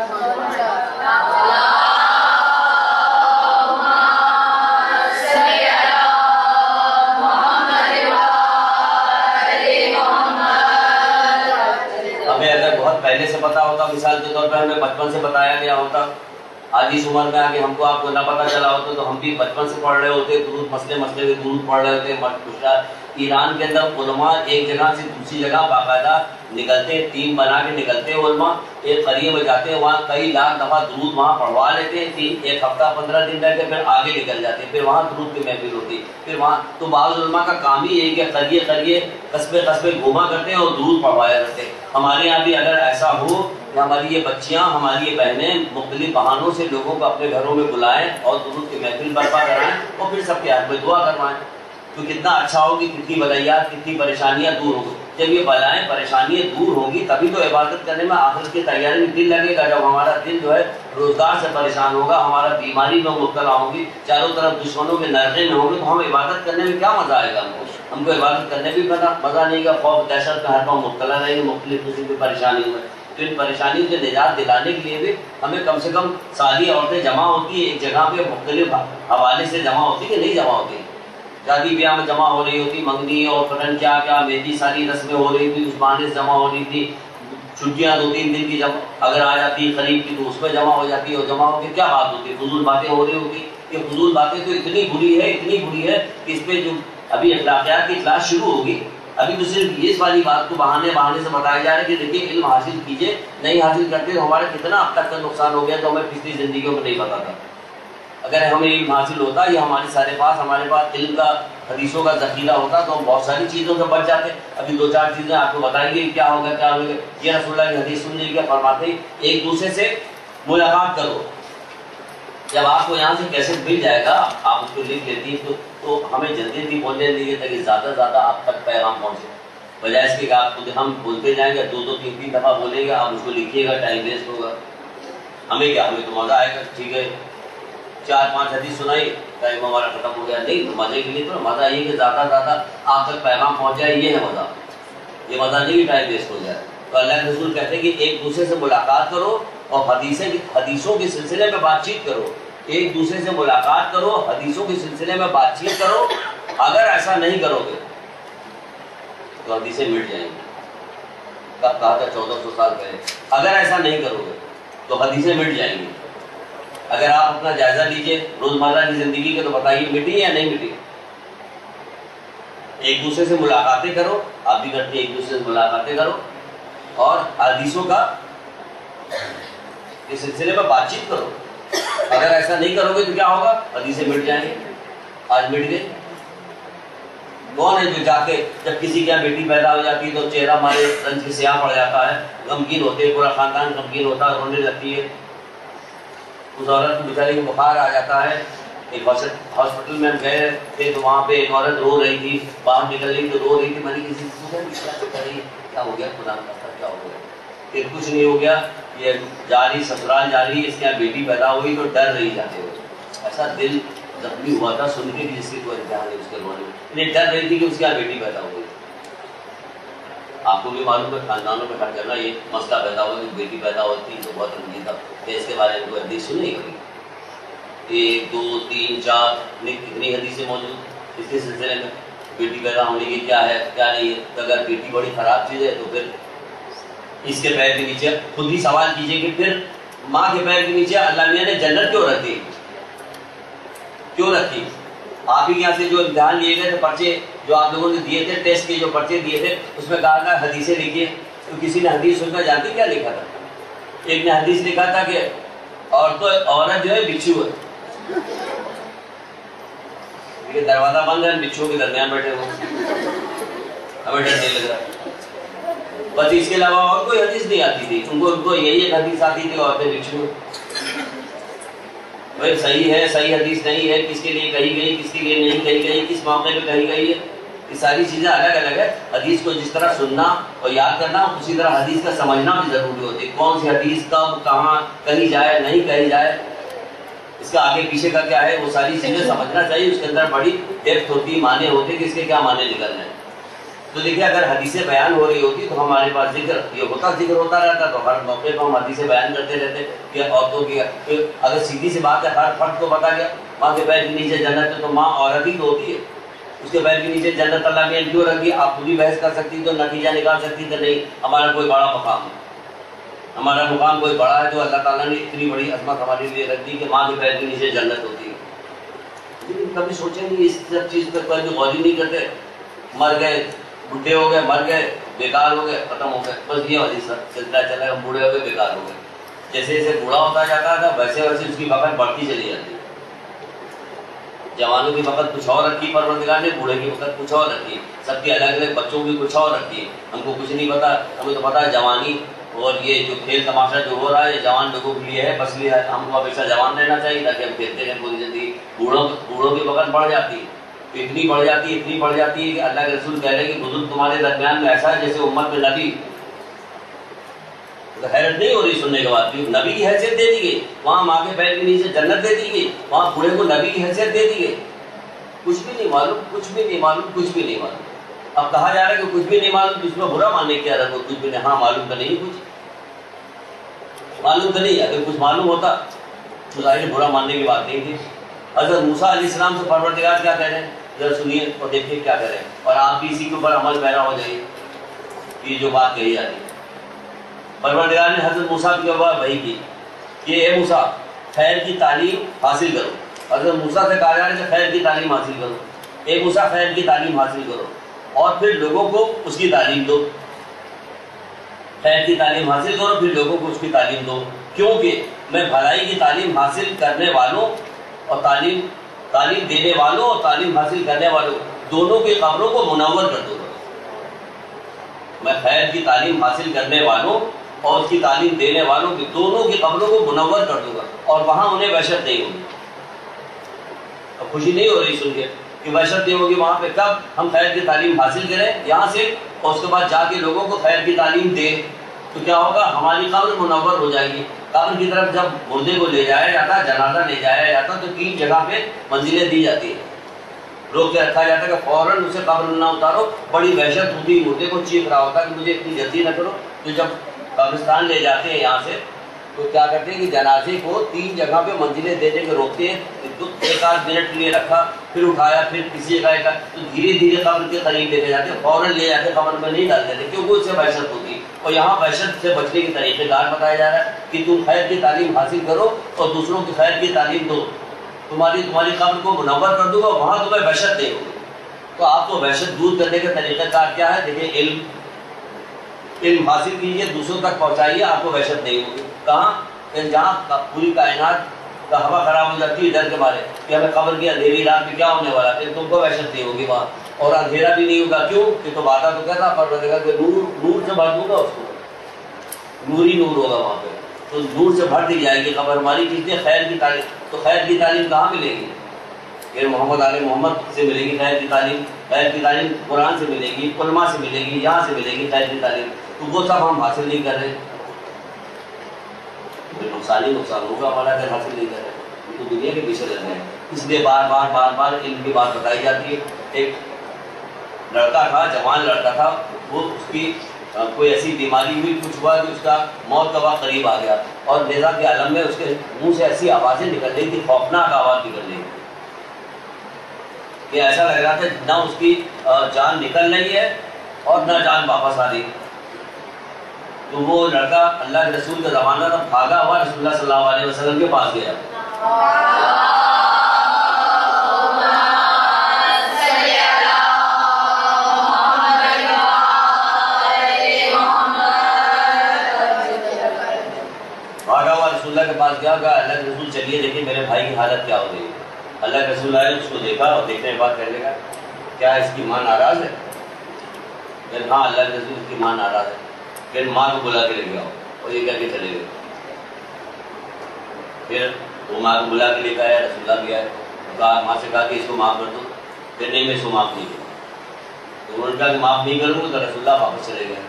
پہلے سے پتا ہوتا, مثال کے طور پہ ہمیں بچپن سے بتایا گیا ہوتا, آج اس عمر میں آگے ہم کو آپ کو نہ پتا چلا ہوتا تو ہم بھی بچپن سے پڑھ رہے ہوتے درود, مسئلے کے درود پڑھ رہے ہوتے. ایران کے اندر علماء ایک جگہ سے دوسری جگہ باقاعدہ نکلتے, ٹیم بنا کے نکلتے ہیں علماء, ایک قریے میں جاتے ہیں, وہاں کئی لاکھ دفعہ درود وہاں پڑھوا لیتے ہیں, ایک ہفتہ 15 دن رہ کے پھر آگے نکل جاتے ہیں, پھر وہاں درود کی محفل ہوتی. پھر وہاں تو بعض علماء کا کام ہی یہی کہ قریے قصبے گھوما کرتے ہیں اور درود پڑھوایا کرتے ہیں. ہمارے یہاں بھی اگر ایسا ہو کہ ہماری یہ بچیاں, ہماری یہ بہنیں مختلف بہانوں سے لوگوں کو اپنے گھروں میں بلائیں اور درود کی محفل برپا کرائیں اور پھر سب کے ہاتھ میں دعا کروائیں تو کتنا اچھا ہوگی, کتنی بلائیات, کتنی پریشانیاں دور ہوں گی. جب یہ بلائیں پریشانیاں دور ہوں گی تبھی تو عبادت کرنے میں آخرت کی تیاری میں دل لگے گا. جب ہمارا دل جو ہے روزگار سے پریشان ہوگا, ہمارا بیماری میں مبتلا ہوں گی, چاروں طرف دشمنوں کے نرغے میں ہوں گے, تو ہم عبادت کرنے میں کیا مزہ آئے گا. ہم کو عبادت کرنے بھی مزہ نہیں گا, خوف دہشت میں ہر پاؤں مبتلا رہیں گے مختلف قسم کی پریشانیوں میں. تو ان پریشانیوں سے نجات دلانے کے لیے بھی ہمیں کم سے کم ساری عورتیں جمع ہوتی ہیں ایک جگہ پہ, مختلف حوالے سے جمع ہوتی کہ نہیں جمع ہوتی. شادی بیاہ میں جمع ہو رہی ہوتی, منگنی اور پتن کیا کیا مہندی ساری رسمیں ہو رہی تھی, اس بہانے سے جمع ہو رہی تھی. چھٹیاں 2-3 دن کی جب اگر آ جاتی قریب کی تو اس میں جمع ہو جاتی ہے, اور جمع ہو کے کیا بات ہوتی ہے, فضول باتیں ہو رہی ہوتی. یہ فضول باتیں تو اتنی بری ہے کہ اس پہ جو ابھی اخلاقیات کی کلاس شروع ہوگی, ابھی تو صرف اس والی بات کو بہانے سے بتایا جا رہا ہے کہ دیکھیے علم حاصل کیجیے، نہیں حاصل کرتے تو ہمارا کتنا اب تک کا نقصان ہو گیا تو ہمیں پچھلی زندگیوں میں نہیں پتا تھا۔ اگر ہمیں علم حاصل ہوتا یا ہمارے پاس علم کا حدیثوں کا ذخیرہ ہوتا تو ہم بہت ساری چیزوں سے بچ جاتے۔ ابھی 2-4 چیزیں آپ کو بتائیں گے کیا ہوگا کیا ہوگا۔ یہ رسول اللہ کی حدیث سننے کیا فرماتے ہیں، ایک دوسرے سے ملاقات کرو۔ جب آپ کو یہاں سے کیسٹ مل جائے گا آپ اس کو لکھ لیتی ہیں تو ہمیں جلدی پہنچنے دیجیے تاکہ زیادہ سے زیادہ آپ تک پیغام پہنچے، بجائے اس کے کہ آپ خود ہم بولتے جائیں گے 2-3 دفعہ بولیں گے، آپ اس کو لکھیے گا، ٹائم ویسٹ ہوگا۔ ہمیں تو مزہ آئے گا، ٹھیک ہے 4-5 حدیث سنائی ٹائم ہمارا ختم ہو گیا، نہیں تو مزے کے لیے تو مزہ یہ کہ زیادہ سے زیادہ آپ تک پیغام پہنچ جائے، یہ ہے مزہ۔ یہ مزہ نہیں کہ ٹائم ویسٹ ہو جائے۔ تو اللہ کے رسول کہتے ہیں کہ ایک دوسرے سے ملاقات کرو اور حدیثوں کے سلسلے میں بات چیت کرو، ایک دوسرے سے ملاقات کرو، حدیثوں کے سلسلے میں بات چیت کرو۔ اگر ایسا نہیں کرو گے تو حدیثیں مٹ جائیں گی۔ کب کہا تھا 1400 سال پہلے، اگر ایسا نہیں کرو گے تو حدیثیں مٹ جائیں گی۔ اگر آپ اپنا جائزہ لیجئے روزمرہ کی زندگی کا تو بتائیے مٹی یا نہیں مٹی۔ ایک دوسرے سے ملاقاتیں کرو، آپ بھی کرتے ہیں، ایک دوسرے سے ملاقاتیں کرو اور حدیثوں کا اس سلسلے میں بات چیت کرو۔ اگر ایسا نہیں کرو گے تو کیا ہوگا، حدیثیں مٹ جائیں گے۔ آج مٹ گئے۔ کون ہے جو جا کے جب کسی کے بیٹی پیدا ہو جاتی ہے تو چہرہ ہمارے رنج کے سیاہ پڑ جاتا ہے، غمگین ہوتے ہیں، پورا خاندان غمگین ہوتا ہے، رونے لگتی ہے۔ اس عورت کو بیچاری کو بخار آ جاتا ہے۔ ایک ہاسپٹل میں ہم گئے تھے تو وہاں پہ ایک عورت رو رہی تھی، باہر نکل رہی تو رو رہی تھی۔ میں نے کسی سے پوچھا کیا ہو گیا، خدا کا کیا ہو گیا؟ پھر کچھ نہیں ہو گیا، یہ جاری سسرال جاری، اس کے یہاں بیٹی پیدا ہوئی تو ڈر رہی جاتے ہوئے۔ ایسا دل زخمی ہوا تھا سن کے جس کی کوئی امتحان ہے اس کے رونے میں، ڈر رہی تھی کہ اس کے یہاں بیٹی پیدا ہوئی۔ آپ کو بھی معلوم ہے خاندانوں میں ہر جگہ یہ مسئلہ پیدا ہوا کہ بیٹی پیدا ہوتی تو بہت رنجیدہ کہ اس کے بارے میں کوئی حدیث سنی کبھی؟ 1 2 3 4 کتنی حدیثیں موجود اس کے سلسلے میں، بیٹی پیدا ہونے کی کیا ہے کیا نہیں ہے۔ تو اگر بیٹی بڑی خراب چیز ہے تو پھر اس کے پیر کے نیچے خود ہی سوال کیجئے کہ پھر ماں کے پیر کے نیچے اللہ میاں نے جنت کیوں رکھی، کیوں رکھی؟ آپ ہی یہاں سے جو امتحان لیے گئے تھے، پرچے جو آپ لوگوں نے دیے تھے، ٹیسٹ کے جو پرچے دیے تھے، اس میں کہا تھا حدیثیں لکھیے، تو کسی نے حدیث سننا جانتی کیا لکھا تھا؟ ایک نے حدیث لکھا تھا کہ عورت جو ہے بچھو ہے، یہ دروازہ بند ہے، بچھو کے درمیان بیٹھے ہو، ہمیں ڈر نہیں لگ رہا۔ بس اس کے علاوہ اور کوئی حدیث نہیں آتی تھی ان کو یہی ایک حدیث آتی تھی، عورتیں بچھو۔ بھائی صحیح ہے، صحیح حدیث نہیں ہے، کس کے لیے کہی گئی، کس کے لیے نہیں کہی گئی، کس موقع پہ کہی گئی ہے، یہ ساری چیزیں الگ الگ ہے۔ حدیث کو جس طرح سننا اور یاد کرنا، اسی طرح حدیث کا سمجھنا بھی ضروری ہوتی ہے۔ کون سی حدیث کب کہاں کہی جائے نہیں کہی جائے، اس کا آگے پیچھے کا کیا ہے، وہ ساری چیزیں سمجھنا چاہیے۔ اس کے اندر بڑی ڈیپتھ ہوتی، معنی ہوتے کہ اس کے کیا معنی نکلنے ہیں۔ تو دیکھیے اگر حدیثیں بیان ہو رہی ہوتی تو ہمارے پاس ذکر ہوتا رہتا، تو ہر موقع پہ ہم حدیثیں بیان کرتے رہتے کہ عورتوں کی اگر سیدھی سی بات ہے ہر فرد کو بتا گیا ماں کے پیر کے نیچے جنت ہے، تو ماں عورت ہی تو ہوتی ہے، اس کے پیر کے نیچے جنت اللہ نے کیوں رکھی؟ آپ خود ہی بحث کر سکتی تو نتیجہ نکال سکتی تو نہیں ہمارا کوئی بڑا مقام ہے، ہمارا مقام کوئی بڑا ہے، تو اللہ تعالیٰ نے اتنی بڑی عظمت ہمارے لیے رکھ دی کہ ماں کے پیر کے نیچے جنت ہوتی ہے۔ لیکن کبھی سوچیں نہیں اس سب چیز پہ کوئی غور ہی نہیں کرتے، مر گئے، بڈھے ہو گئے، مر گئے، بیکار ہو گئے، ختم ہو گئے، بس یہ والی سلسلہ چلا ہے، بوڑھے ہو گئے، بیکار ہو گئے۔ جیسے جیسے بوڑھا ہوتا جاتا تھا ویسے ویسے اس کی وقت بڑھتی چلی جاتی ہے۔ جوانوں کی وقت کچھ اور رکھی پروردگار نے، بوڑھے کی وقت کچھ اور رکھی، سب کی الگ الگ، بچوں کی کچھ اور رکھی۔ ہم کو کچھ نہیں پتا، ہمیں تو پتا ہے جوانی اور یہ جو کھیل تماشا جو ہو رہا ہے یہ جوان لوگوں کے لیے ہے، بس لیے ہے، ہم کو ہمیشہ جوان رہنا چاہیے تاکہ ہم کھیلتے رہیں پوری زندگی۔ بوڑھوں کی وقت بڑھ جاتی ہے، اتنی بڑھ جاتی ہے کہ اللہ کے رسول کہہ رہے ہیں کہ بزرگ تمہارے درمیان میں ایسا ہے جیسے امت میں نبی۔ تو حیرت نہیں ہو رہی سننے کے بعد، نبی کی حیثیت دے دی گئی، وہاں ماں کے پیر کے نیچے جنت دے دی گئی، وہاں بوڑھے کو نبی کی حیثیت دے دی گئی۔ کچھ بھی نہیں معلوم، کچھ بھی نہیں معلوم، کچھ بھی نہیں معلوم۔ اب کہا جا رہا ہے کہ کچھ بھی نہیں معلوم، تو اس میں برا ماننے کیا رکھو، کچھ بھی نہیں، ہاں معلوم تو نہیں، کچھ معلوم تو نہیں۔ اگر کچھ معلوم ہوتا تو ظاہر برا ماننے کی بات نہیں تھی۔ حضرت موسیٰ علیہ السلام سے پروردگار کیا کہہ رہے ہیں، ذرا سنیے اور دیکھیے کیا کریں، اور آپ بھی اسی کے اوپر عمل پیرا ہو جائیے۔ یہ جو بات کہی جاتی ہے، پروردگار نے حضرت موسیٰ کے اوپر وحی کی کہ اے موسیٰ خیر کی تعلیم حاصل کرو۔ حضرت موسیٰ سے کہا جا رہا ہے کہ خیر کی تعلیم حاصل کرو، اے موسیٰ خیر کی تعلیم حاصل کرو۔ اور پھر لوگوں کو اس کی تعلیم دو، خیر کی تعلیم حاصل کرو پھر لوگوں کو اس کی تعلیم دو، کیونکہ میں بھلائی کی تعلیم حاصل کرنے والوں اور تعلیم دینے والوں اور تعلیم حاصل کرنے والوں دونوں کی قبروں کو منور کر دوں گا۔ میں خیر کی تعلیم حاصل کرنے والوں اور اس کی تعلیم دینے والوں کی دونوں کی قبروں کو منور کر دوں گا، اور وہاں انہیں وحشت نہیں ہوگی۔ اب خوشی نہیں ہو رہی سن کے کہ وحشت نہیں ہوگی وہاں پہ؟ کب ہم خیر کی تعلیم حاصل کریں یہاں سے، اور اس کے بعد جا کے لوگوں کو خیر کی تعلیم دیں، تو کیا ہوگا؟ ہماری قبر منور ہو جائے گی۔ قبر کی طرف جب مردے کو لے جایا جاتا، جنازہ لے جایا جاتا، تو 3 جگہ پہ منزلیں دی جاتی ہیں، روک کے رکھا جاتا ہے کہ فوراً اسے قبر نہ اتارو۔ بڑی وحشت ہوتی، مردے کو چیخ رہا ہوتا کہ مجھے اتنی جلدی نہ کرو۔ تو جب قبرستان لے جاتے ہیں یہاں سے، تو کیا کرتے ہیں کہ جنازے کو 3 جگہ پہ منزلیں دے دے کے روکتے ہیں، ایک آدھ منٹ کے لیے رکھا، پھر اٹھایا، پھر کسی جگہ کا، تو دھیرے دھیرے قبر کے قریب لے کے جاتے ہیں، فوراً لے جاتے قبر میں نہیں ڈال دیتے، کیونکہ اس سے وحشت ہوتی ہے۔ اور یہاں وحشت سے بچنے کے طریقہ کار بتایا جا رہا ہے کہ تم خیر کی تعلیم حاصل کرو اور دوسروں کی خیر کی تعلیم دو، تمہاری قبر کو منور کر دوں گا، وہاں تمہیں وحشت نہیں ہوگی۔ تو آپ کو وحشت دور کرنے کا طریقہ کار کیا ہے؟ دیکھیں، علم حاصل کیجیے، دوسروں تک پہنچائیے، آپ کو وحشت نہیں ہوگی۔ کہاں؟ کہ جہاں پوری کائنات کا ہوا خراب ہو جاتی ہے ڈر کے مارے کہ ہمیں قبر کی اندھیری رات میں کیا ہونے والا ہے، تم کو وحشت نہیں ہوگی وہاں، اور اندھیرا بھی نہیں ہوگا۔ کیوں؟ کہ تو وعدہ تو کہتا پروردگار کہ نور سے بھر دوں گا اس کو، نور ہی نور ہوگا وہاں پہ، تو نور سے بھر دی جائے گی قبر ہماری۔ کس نے؟ خیر کی تعلیم۔ تو خیر کی تعلیم کہاں ملے گی؟ کہ محمد علیہ محمد سے ملے گی خیر کی تعلیم، خیر کی تعلیم قرآن سے ملے گی، علماء سے ملے گی، یہاں سے ملے گی خیر کی تعلیم۔ تو وہ سب ہم حاصل نہیں کر رہے، نقصان ہی نقصان ہوگا ہمارا اگر حاصل نہیں کر رہے، تو دنیا کے پیچھے لگ گئے۔ اس لیے بار بار علم کی بات بتائی جاتی ہے۔ ایک لڑکا تھا، جوان لڑکا تھا، وہ اس کی کوئی ایسی بیماری ہوئی، کچھ ہوا کہ اس کا موت کا وقت قریب آ گیا، اور نیزہ کے عالم میں اس کے منہ سے ایسی آوازیں نکل رہی تھی، خوفناک آواز نکل رہی تھی کہ ایسا لگ رہا تھا نہ اس کی جان نکل رہی ہے اور نہ جان واپس آ رہی۔ تو وہ لڑکا اللہ کے رسول کا زمانہ تھا، بھاگا ہوا رسول اللہ صلی اللہ علیہ وسلم کے پاس گیا۔ بھاگا ہوا رسول اللہ کے پاس گیا، کہا اللہ کے رسول چلیے دیکھیے میرے بھائی کی حالت کیا ہو رہی ہے۔ اللہ کے رسول آئے، اس کو دیکھا، اور دیکھنے کے بعد کہنے لگا کیا اس کی ماں ناراض ہے؟ کہ ہاں اللہ کے رسول اس کی ماں ناراض ہے۔ پھر ماں کو بلا کے لے گیا اور یہ کہہ کے چلے گئے۔ پھر وہ ماں کو بلا کے لے کے آیا، رسول اللہ بھی آئے، کہا ماں سے کہا کہ اس کو معاف کر دو، پھر نہیں میں اس کو معاف نہیں کروں۔ تو انہوں نے کہا کہ معاف نہیں کروں تو رسول اللہ واپس چلے گئے۔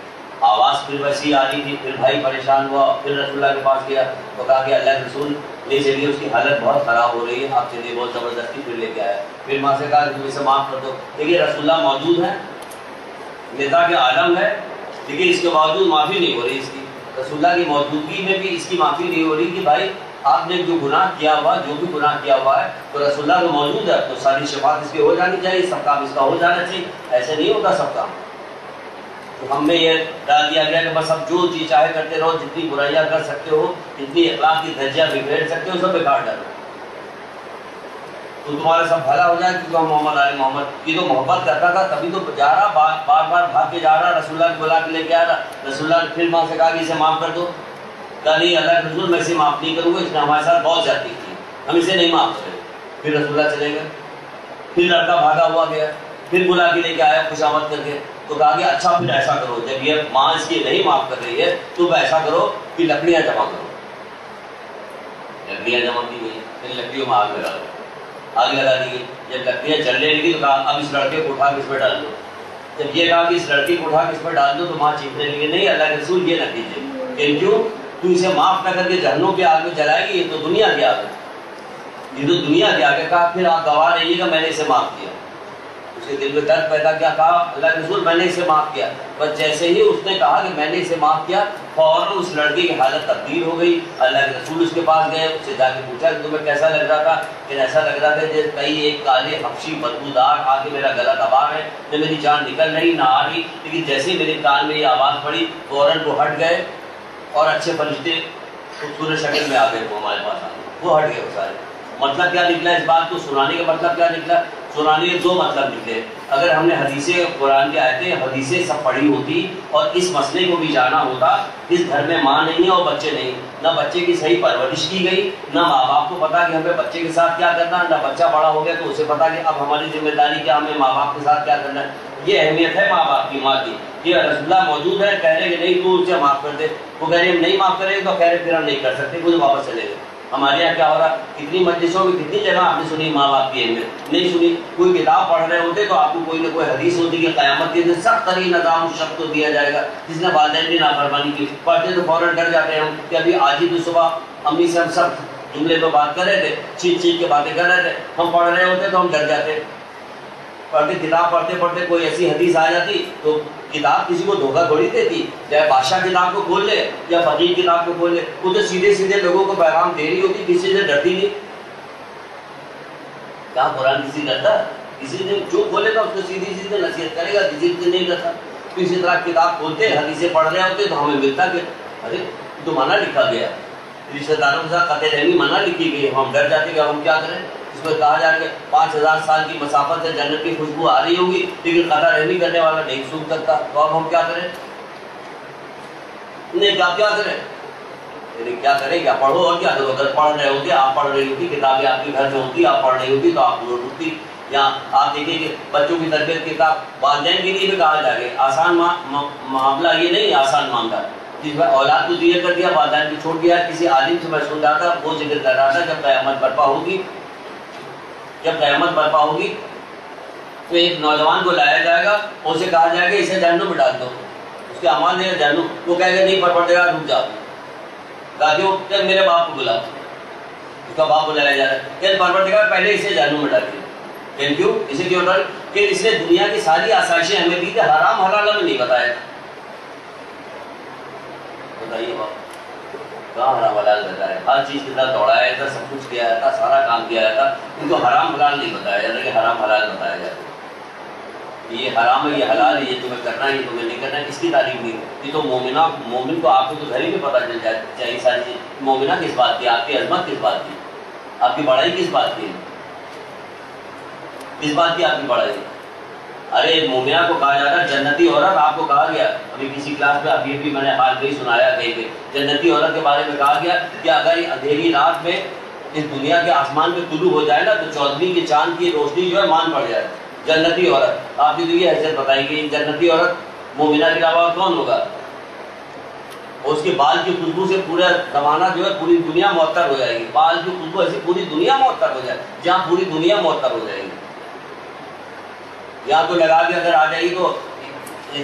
آواز پھر ویسی آ رہی تھی، پھر بھائی پریشان ہوا، پھر رسول اللہ کے پاس گیا تو کہا کہ اللہ کے رسول لے چلیے، اس کی حالت بہت خراب ہو رہی ہے، آپ چلیے، بہت زبردستی پھر لے کے آیا۔ پھر ماں سے کہا کہ تم اسے معاف کر دو۔ دیکھیے رسول اللہ موجود ہیں، نیزہ کے عالم ہے، لیکن اس کے باوجود معافی نہیں ہو رہی اس کی۔ رسول اللہ کی موجودگی میں بھی اس کی معافی نہیں ہو رہی کہ بھائی آپ نے جو گناہ کیا ہوا، جو بھی گناہ کیا ہوا ہے، تو رسول اللہ تو موجود ہے، تو ساری شفاعت اس کی ہو جانی چاہیے، سب کام اس کا ہو جانا چاہیے۔ ایسے نہیں ہوتا سب کام۔ تو ہم نے یہ ڈال دیا گیا کہ بس اب جو چیز چاہے کرتے رہو، جتنی برائیاں کر سکتے ہو، جتنی اخلاق کی درجہ بگاڑ سکتے ہو، سب بیکار ڈالو، تو تمہارا سب بھلا ہو جائے۔ کیونکہ محمد علی محمد کی تو محبت کرتا تھا، تبھی تو جا رہا، بار بھاگ کے جا رہا، رسول اللہ کو بلا کے لے کے آ رہا۔ رسول اللہ نے پھر ماں سے کہا کہ اسے معاف کر دو۔ کہا نہیں اللہ کے رسول میں اسے معاف نہیں کروں گا، اس نے ہمارے ساتھ بہت زیادتی کی، ہم اسے نہیں معاف کریں۔ پھر رسول اللہ چلے گئے، پھر لڑکا بھاگا ہوا گیا، پھر بلا کے لے کے آیا خوشامد کر کے، تو کہا کہ اچھا پھر ایسا کرو، جب یہ ماں اس کی نہیں معاف کر رہی ہے تو ایسا کرو کہ لکڑیاں جمع کرو۔ لکڑیاں جمع کی گئی، پھر لکڑیوں میں آگ لگا دو، آگ لگا دی گئی۔ جب لکڑیاں جلنے لگی تو کہا اب اس لڑکے کو اٹھا کے اس میں ڈال دو۔ جب یہ کہا کہ اس لڑکی کو اٹھا کے اس میں ڈال دو تو ماں چیخنے لگی نہیں اللہ کے رسول یہ نہ کیجیے، کہ کیوں؟ تو اسے معاف نہ کر کے جہنم کی آگ میں جلائے گی، یہ تو دنیا کی آگ ہے، یہ تو دنیا کی آگ ہے۔ کہا پھر آپ گواہ رہیے گا میں نے اسے معاف کیا۔ اس کے دل میں درد پیدا کیا، کہا اللہ کے رسول میں نے اسے معاف کیا۔ بس جیسے ہی اس نے کہا کہ میں نے اسے معاف کیا، فوراً اس لڑکی کی حالت تبدیل ہو گئی۔ اللہ کے رسول اس کے پاس گئے، اس سے جا کے پوچھا کہ تمہیں کیسا لگ رہا تھا؟ کہ ایسا لگ رہا تھا جیسے کئی ایک کالے حبشی بدبودار آ کے میرا گلا دبا رہے، نہ میری جان نکل رہی نہ آ رہی، لیکن جیسے ہی میرے کان میں یہ آواز پڑی فوراً وہ ہٹ گئے، اور اچھے فرشتے خوبصورت شکل میں آ گئے، وہ ہمارے پاس آ گئے، وہ ہٹ گئے وہ سارے۔ مطلب کیا نکلا اس بات کو سنانے کا مطلب کیا نکلا سنانے دو مطلب نکلے. اگر ہم نے حدیثیں قرآن کی آیتیں حدیثیں سب پڑھی ہوتی اور اس مسئلے کو بھی جانا ہوتا، اس گھر میں ماں نہیں ہے اور بچے نہیں، نہ بچے کی صحیح پرورش کی گئی، نہ ماں باپ کو پتا کہ ہمیں بچے کے ساتھ کیا کرنا ہے، نہ بچہ بڑا ہو گیا تو اسے پتا کہ اب ہماری ذمہ داری کیا، ہمیں ماں باپ کے ساتھ کیا کرنا ہے. یہ اہمیت ہے ماں باپ کی، ماں کی. یہ رسول اللہ موجود ہے، کہہ رہے کہ نہیں تو اسے معاف کر دے، وہ کہہ رہے ہم نہیں معاف کریں تو کہہ رہے پھر ہم نہیں کر سکتے، مجھے واپس چلے گئے. ہمارے یہاں کیا ہو رہا، کتنی مجلسوں میں کتنی جگہ آپ نے سنی ماں باپ کی اہمیت، نہیں سنی. کوئی کتاب پڑھ رہے ہوتے تو آپ کو کوئی نہ کوئی حدیث ہوتی کہ قیامت کے دن سخت ترین نظام اس شخص کو دیا جائے گا جس نے والدین کی نافرمانی کی. پڑھتے تو فوراً ڈر جاتے ہیں ہم کہ ابھی آج ہی تو صبح امی سے ہم سب جملے پہ بات کر رہے تھے، چیخ چیخ کے باتیں کر رہے تھے، ہم پڑھ رہے ہوتے تو ہم ڈر جاتے. پڑھتے کتاب پڑھتے پڑھتے کوئی ایسی حدیث آ جاتی تو کتاب کسی کو دھوکہ تھوڑی دیتی، چاہے بادشاہ کتاب کو کھول لے یا فقیر کتاب کو کھول لے، وہ تو سیدھے سیدھے لوگوں کو پیغام دے رہی ہوتی، کسی سے ڈرتی نہیں. کیا قرآن کسی ڈرتا؟ کسی نے جو کھولے گا اس کو سیدھی سیدھے نصیحت کرے گا، کسی سے نہیں ڈرتا. تو اسی طرح کتاب کھولتے حدیثیں پڑھ رہے ہوتے تو ہمیں ملتا کہ ارے تو منع لکھا گیا، رشتہ داروں کے ساتھ قطع رحمی منع لکھی گئی، ہم ڈر جاتے کہ ہم کیا کریں. اس میں کہا جا کہ 5000 سال کی مسافت سے جنت کی خوشبو آ رہی ہوگی لیکن قطع رحمی کرنے والا نہیں سن سکتا، تو اب ہم کیا کریں؟ نہیں کیا کریں؟ کیا کریں؟ کیا پڑھو اور کیا کرو. اگر پڑھ رہے ہوتے، آپ پڑھ رہی ہوتی، کتابیں آپ کے گھر میں ہوتی، آپ پڑھ رہی ہوتی تو آپ ضرور ہوتی. یا آپ دیکھیں کہ بچوں کی تربیت کتاب والدین کے لیے بھی کہا جائے گا، آسان معاملہ یہ نہیں، آسان معاملہ جس میں اولاد کو دیا کر دیا، والدین کو چھوڑ دیا. کسی عالم سے میں سن رہا تھا، وہ ذکر کر رہا تھا جب قیامت برپا ہوگی، جب قیامت برپا ہوگی تو ایک نوجوان کو لایا جائے گا اور اسے کہا جائے گا اسے جہنم میں ڈال دو، اس کے اعمال دے جہنم. وہ کہے گا نہیں پروردگار رک جاؤ. کہا کیوں؟ کہ میرے باپ کو بلا. اس کا باپ بلایا جا رہا ہے کہ پروردگار پہلے اسے جہنم میں ڈالیے. کیوں؟ اسے کیوں ڈال؟ کہ اس نے دنیا کی ساری آسائشیں ہمیں دی تھی، حرام حلال ہمیں نہیں بتایا. بتائیے باپ کہاں حرام حلال بتایا؟ ہر چیز کی طرح دوڑایا تھا، سب کچھ کیا تھا، سارا کام کیا تھا، ان کو حرام حلال نہیں بتایا جاتا کہ حرام حلال بتایا جاتا. یہ حرام ہے، یہ حلال ہے، یہ تمہیں کرنا ہے، یہ تمہیں نہیں کرنا ہے، اس کی تعریف نہیں. یہ تو مومن کو آپ کو تو گھر ہی میں پتہ چل جائے چاہیے ساری چیز. مومنہ کس بات کی، آپ کی عظمت کس بات کی، آپ کی بڑائی کس بات کی، کس بات کی آپ کی بڑائی. ارے مومنہ کو کہا جاتا ہے جنتی عورت. آپ کو کہا گیا ابھی کسی کلاس میں، ابھی بھی میں نے حال میں سنایا کہیں پہ، جنتی عورت کے بارے میں کہا گیا کہ اگر یہ اندھیری رات میں اس دنیا کے آسمان میں طلوع ہو جائے نا تو 14ویں کے چاند کی روشنی جو ہے مان پڑ جائے. جنتی عورت. آپ کی تو یہ حیثیت بتائی کہ جنتی عورت مومنہ کے علاوہ کون ہوگا؟ اور اس کے بال کی خوشبو سے پورا زمانہ جو ہے، پوری دنیا معطر ہو جائے گی. بال کی خوشبو ایسی پوری دنیا معطر ہو جائے، جہاں پوری دنیا معطر ہو جائے گی. یہاں تو لگا کے اگر آ جائے گی تو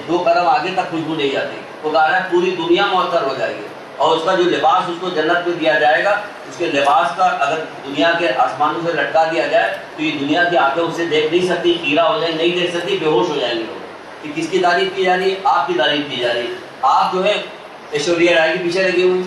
2 قدم آگے تک خوشبو نہیں جاتی. وہ کہہ رہا ہے پوری دنیا معطر ہو جائے گی. اور اس کا جو لباس اس کو جنت میں دیا جائے گا، اس کے لباس کا اگر دنیا کے آسمانوں سے لٹکا دیا جائے تو یہ دنیا کی آنکھیں اسے دیکھ نہیں سکتی، خیرہ ہو جائیں، نہیں دیکھ سکتی، بے ہوش ہو جائیں گے لوگ. کہ کس کی تعریف کی جا رہی ہے؟ آپ کی تعریف کی جا رہی ہے. آپ جو ہے ایشوریہ رائے کے پیچھے لگے ہوئے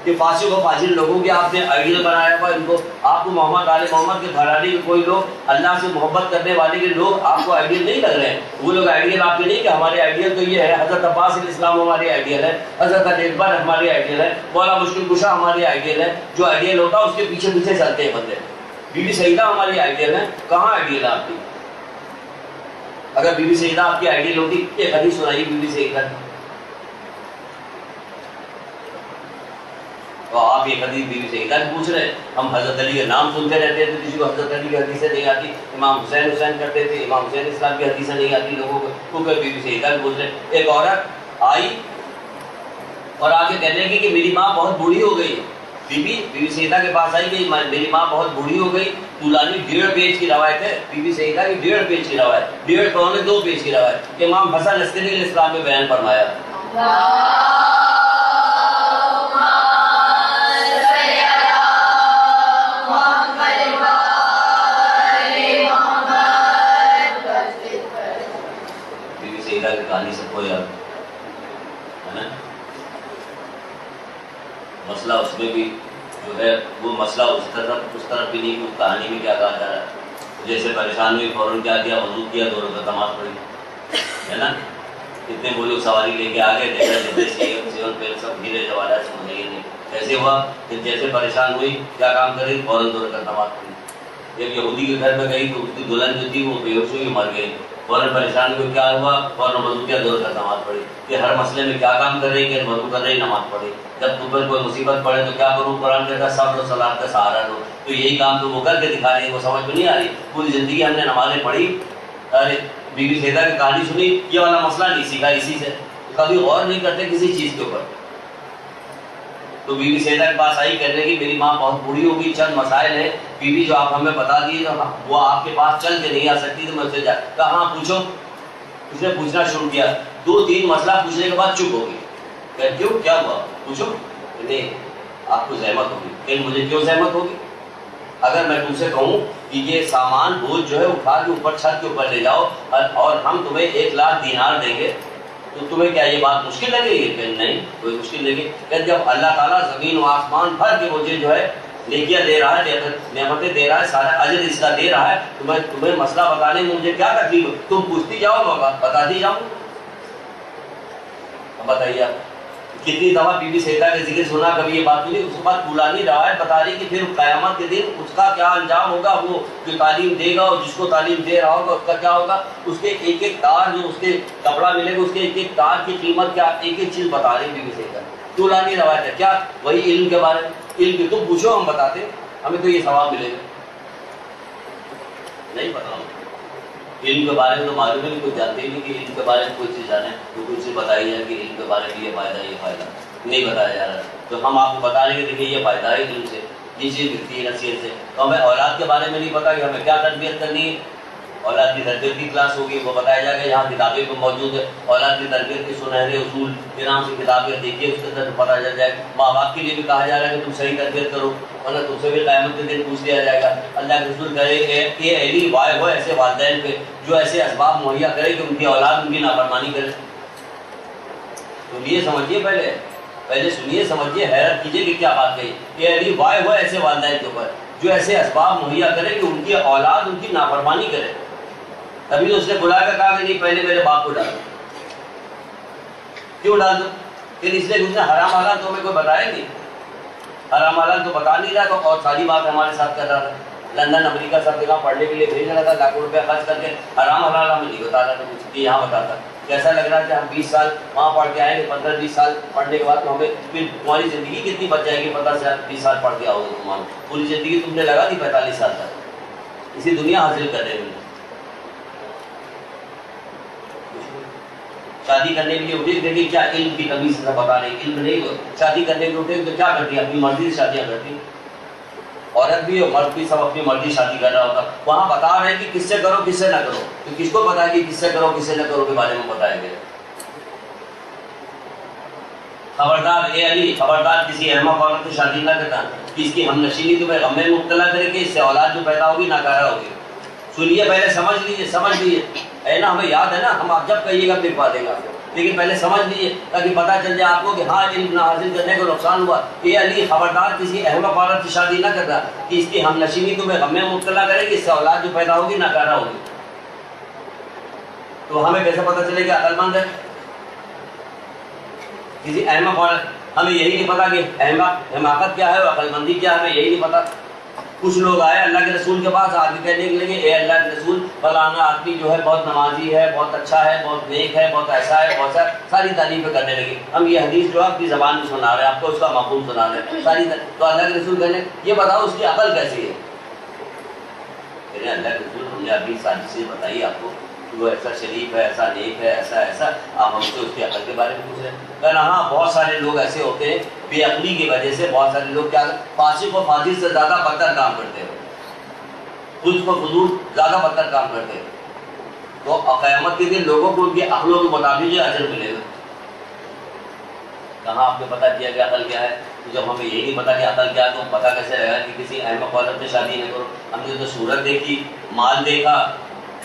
کہ فاسق و فاجر لوگوں کے آپ نے آئیڈیل بنایا ہوا. ان کو آپ کو محمد آل محمد کے گھرانے کے کوئی لوگ اللہ سے محبت کرنے والے کے لوگ آپ کو آئیڈیل نہیں لگ رہے ہیں. وہ لوگ آئیڈیل آپ کے نہیں کہ ہمارے آئیڈیل تو یہ ہے، حضرت عباس الاسلام ہمارے آئیڈیل ہے، حضرت اکبر ہمارے آئیڈیل ہے، مولا مشکل کشا ہمارے آئیڈیل ہے. جو آئیڈیل ہوتا ہے اس کے پیچھے پیچھے چلتے ہیں بندے. بی بی سیدہ ہماری آئیڈیل ہے. کہاں آئیڈیل ہے آپ کی؟ اگر بی بی سیدہ آپ کی آئیڈیل ہوتی، ایک حدیث سنائیے بی بی سیدہ. تو آپ ایک حدیث بی بی سیدہ پوچھ رہے ہیں. ہم حضرت علی کا نام سنتے رہتے ہیں تو کسی کو حضرت علی کی حدیثیں نہیں آتی. امام حسین کرتے تھے، امام حسین اسلام کی حدیثیں نہیں آتی لوگوں کو، کیونکہ بی بی سیدہ پوچھ رہے. ایک عورت آئی اور آ کے کہنے لگی کہ میری ماں بہت بوڑھی ہو گئی. بی بی سیدہ کے پاس آئی کہ میری ماں بہت بوڑھی ہو گئی. طولانی 1.5 پیج کی روایت ہے، بی بی سیدہ کی 1.5 پیج کی روایت، 1.5 پیج کی روایت. امام حسن عسکری علیہ السلام میں بیان فرمایا. کہانی سب کو یاد ہے نا. مسئلہ اس میں بھی جو ہے وہ مسئلہ اس طرف بھی نہیں کہ اس کہانی میں کیا کہا جا رہا ہے. جیسے پریشان ہوئی فوراً کیا کیا، وضو کیا، 2 رکعت نماز پڑھی ہے نا. اتنے وہ لوگ سواری لے کے آگے دیکھا سیون پہ سب گرے جوالات سمجھ نہیں کیسے ہوا. جیسے پریشان ہوئی کیا کام کری، فوراً 2 رکعت نماز پڑھی. جب یہودی کے گھر میں گئی تو اس کی دلہن جو تھی وہ بے ہوش ہوئی مر گئی. فوراً پریشان ہوئی کیا ہوا, فوراً وضو کیا, 2 رکعت نماز پڑھی کہ ہر مسئلے میں کیا کام کر رہی کہ وضو کر رہی نماز پڑھی. جب تم پر کوئی مصیبت پڑے تو کیا کروں, قرآن کہتا ہے صبر و صلات کا سہارا دو. تو یہی کام تو وہ کر کے دکھا رہی ہے, وہ سمجھ میں نہیں آ رہی. پوری زندگی ہم نے نمازیں پڑھی, ارے بی بی سیدہ کی کہانی سنی, یہ والا مسئلہ نہیں سیکھا اسی سے, کبھی غور نہیں کرتے کسی چیز کے اوپر. تو بی بی سیدہ کے پاس آئی کہنے کی میری ماں بہت بوڑھی ہوگی, چند مسائل ہیں بی بی جو آپ ہمیں بتا دیے, وہ آپ کے پاس چل کے نہیں آ سکتی تو میں اسے کہاں پوچھو. اس نے پوچھنا شروع کیا, 2-3 مسئلہ پوچھنے کے بعد چپ ہو گئی. کہ کیوں, کیا ہوا, پوچھو. نہیں آپ کو زحمت ہوگی. کہ مجھے کیوں زحمت ہوگی؟ اگر میں تم سے کہوں کہ یہ سامان بوجھ جو ہے اٹھا کے اوپر چھت کے اوپر لے جاؤ اور ہم تمہیں 1 لاکھ دینار دیں گے تو تمہیں کیا یہ بات مشکل لگے گی؟ کہ نہیں کوئی مشکل لگے. کہ جب اللہ تعالیٰ زمین و آسمان بھر کے مجھے جو ہے نیکیاں دے رہا ہے, نعمتیں دے رہا ہے, سارا اجر اس کا دے رہا ہے, تو میں تمہیں مسئلہ بتانے میں مجھے کیا تکلیف ہے؟ تم پوچھتی جاؤ میں بتاتی جاؤں. بتائیے آپ کتنی دفعہ بی بی سیدہ کے ذکر سنا, کبھی یہ بات نہیں. اس کے بعد بلا نہیں رہا ہے, بتا رہی کہ پھر قیامت کے دن اس کا کیا انجام ہوگا, وہ جو تعلیم دے گا اور جس کو تعلیم دے رہا ہوگا اس کا کیا ہوگا. اس کے ایک تار جو اس کے کپڑا ملے گا اس کے ایک تار کی قیمت کیا, ایک چیز بتا رہی بی بی سیدہ. بلا نہیں رہا ہے کیا, وہی علم کے بارے میں. علم کی تم پوچھو ہم بتاتے, ہمیں تو یہ ثواب ملے گا. نہیں پتا علم کے بارے میں تو معلوم ہے نہیں, کوئی جانتے ہی نہیں کہ علم کے بارے میں کوئی چیز جانے, تو کوئی چیز بتائی جائے کہ علم کے بارے میں یہ فائدہ نہیں بتایا جا رہا. تو ہم آپ کو بتا رہے کہ دیکھیے یہ فائدہ ہے علم سے, یہ چیز ملتی ہے نصیحت سے. تو ہمیں اولاد کے بارے میں نہیں پتا کہ ہمیں کیا تربیت کرنی ہے. اولاد کی تربیت کی کلاس ہوگی, وہ بتایا جائے گا, یہاں کتابیں بھی موجود ہے. اولاد کی تربیت کے سنہرے اصول کے نام سے کتابیں دیکھیے, اس کے اندر پتہ چل جائے. ماں باپ کے لیے بھی کہا جا رہا ہے کہ تم صحیح تربیت کرو, ورنہ تم سے بھی قیامت کے دن پوچھ لیا جائے گا. اللہ کے رسول کرے کہ ایلی وائے ہو ایسے والدین پہ جو ایسے اسباب مہیا کرے کہ ان کی اولاد ان کی نافرمانی کرے. سنیے سمجھیے, پہلے سنیے سمجھیے, حیرت کیجیے کہ کیا بات کہی. کہ ایلی وائے ہو ایسے والدین کے اوپر جو ایسے اسباب مہیا کرے کہ ان کی اولاد ان کی نافرمانی کرے. تبھی تو اس نے بلا کر کہا کہ نہیں پہلے میرے باپ کو ڈال دو. کیوں ڈال دو؟ کہ اس لیے اس نے حرام حلال تو ہمیں کوئی بتایا نہیں, حرام حلال تو بتا نہیں رہا. تو اور ساری بات ہمارے ساتھ کر رہا تھا, لندن امریکہ سب جگہ پڑھنے کے لیے بھیج رہا تھا, لاکھوں روپے خرچ کر کے. حرام حلال ہمیں نہیں بتا رہا تھا کچھ, یہاں بتاتا. کیسا لگ رہا ہے کہ ہم 20 سال وہاں پڑھ کے آئیں گے, 15-20 سال پڑھنے کے بعد تو ہمیں پھر تمہاری زندگی کتنی بچ جائے گی, 15-20 سال پڑھ کے آؤ گے تمہاری پوری زندگی تم نے لگا دی 45 سال تک اسی دنیا حاصل کرنے میں. شادی کرنے کے لیے اٹھے دیکھیں کیا علم کی کمی سے بتا رہے, علم نہیں ہو. شادی کرنے کے لیے اٹھے تو کیا کرتی ہے, اپنی مرضی سے شادیاں کرتی. عورت بھی اور مرد بھی سب اپنی مرضی شادی کر رہا ہوتا. وہاں بتا رہے کہ کس سے کرو کس سے نہ کرو, تو کس کو پتا کہ کس سے کرو کس سے نہ کرو کے بارے میں بتایا گیا. خبردار اے علی, خبردار کسی احمق عورت سے شادی نہ کرنا کہ اس کی ہم نشینی تمہیں غم میں مبتلا کرے گی, اس سے اولاد جو پیدا ہوگی ناکارہ ہوگی. سنیے پہلے سمجھ لیجیے ہے نا, ہمیں یاد ہے نا, ہم آپ جب کہیے گا پھر پا دیں گا, لیکن پہلے سمجھ لیجیے تاکہ پتہ چل جائے آپ کو کہ ہاں علم نہ حاصل کرنے کو نقصان ہوا. اے علی خبردار کسی احمق عورت سے شادی نہ کرنا کہ اس کی ہم نشینی تمہیں غم میں مبتلا کرے گی, اس سے اولاد جو پیدا ہوگی ناکارہ ہوگی. تو ہمیں کیسے پتہ چلے کہ عقل مند ہے کسی احمق عورت, ہمیں یہی نہیں پتا کہ حماقت کیا ہے اور عقل مندی کیا ہے, ہمیں یہی نہیں پتا. کچھ لوگ آئے اللہ کے رسول کے پاس, آ کے کہنے لگے اے اللہ کے رسول فلانا آدمی جو ہے بہت نمازی ہے, بہت اچھا ہے, بہت نیک ہے, بہت ایسا ہے, بہت ساری تعریفیں کرنے لگے. ہم یہ حدیث جو ہے اپنی زبان میں سنا رہے ہیں, آپ کو اس کا مفہوم سنا رہے ہیں ساری. تو اللہ کے رسول کہنے یہ بتاؤ اس کی عقل کیسی ہے. اللہ کے رسول ہم نے ابھی ساری چیزیں بتائی آپ کو, وہ ایسا شریف ہے, ایسا نیک ہے, ایسا ایسا, آپ ہم سے اس کی عقل کے بارے میں پوچھ رہے ہیں. کہنا ہاں بہت سارے لوگ ایسے ہوتے ہیں بے عقلی کی وجہ سے, بہت سارے لوگ کیا فاسق و فاجر سے زیادہ بدتر کام کرتے ہیں, خود کو فضول زیادہ بدتر کام کرتے ہیں. تو قیامت کے دن لوگوں کو ان کے عقلوں کے مطابق اجر ملے گا. کہاں آپ نے پتہ کیا کہ عقل کیا ہے؟ تو جب ہمیں یہی نہیں پتا کہ عقل کیا ہے تو پتہ کیسے لگا کہ کسی احمق عورت سے شادی نہ کرو. ہم نے تو صورت دیکھی, مال دیکھا,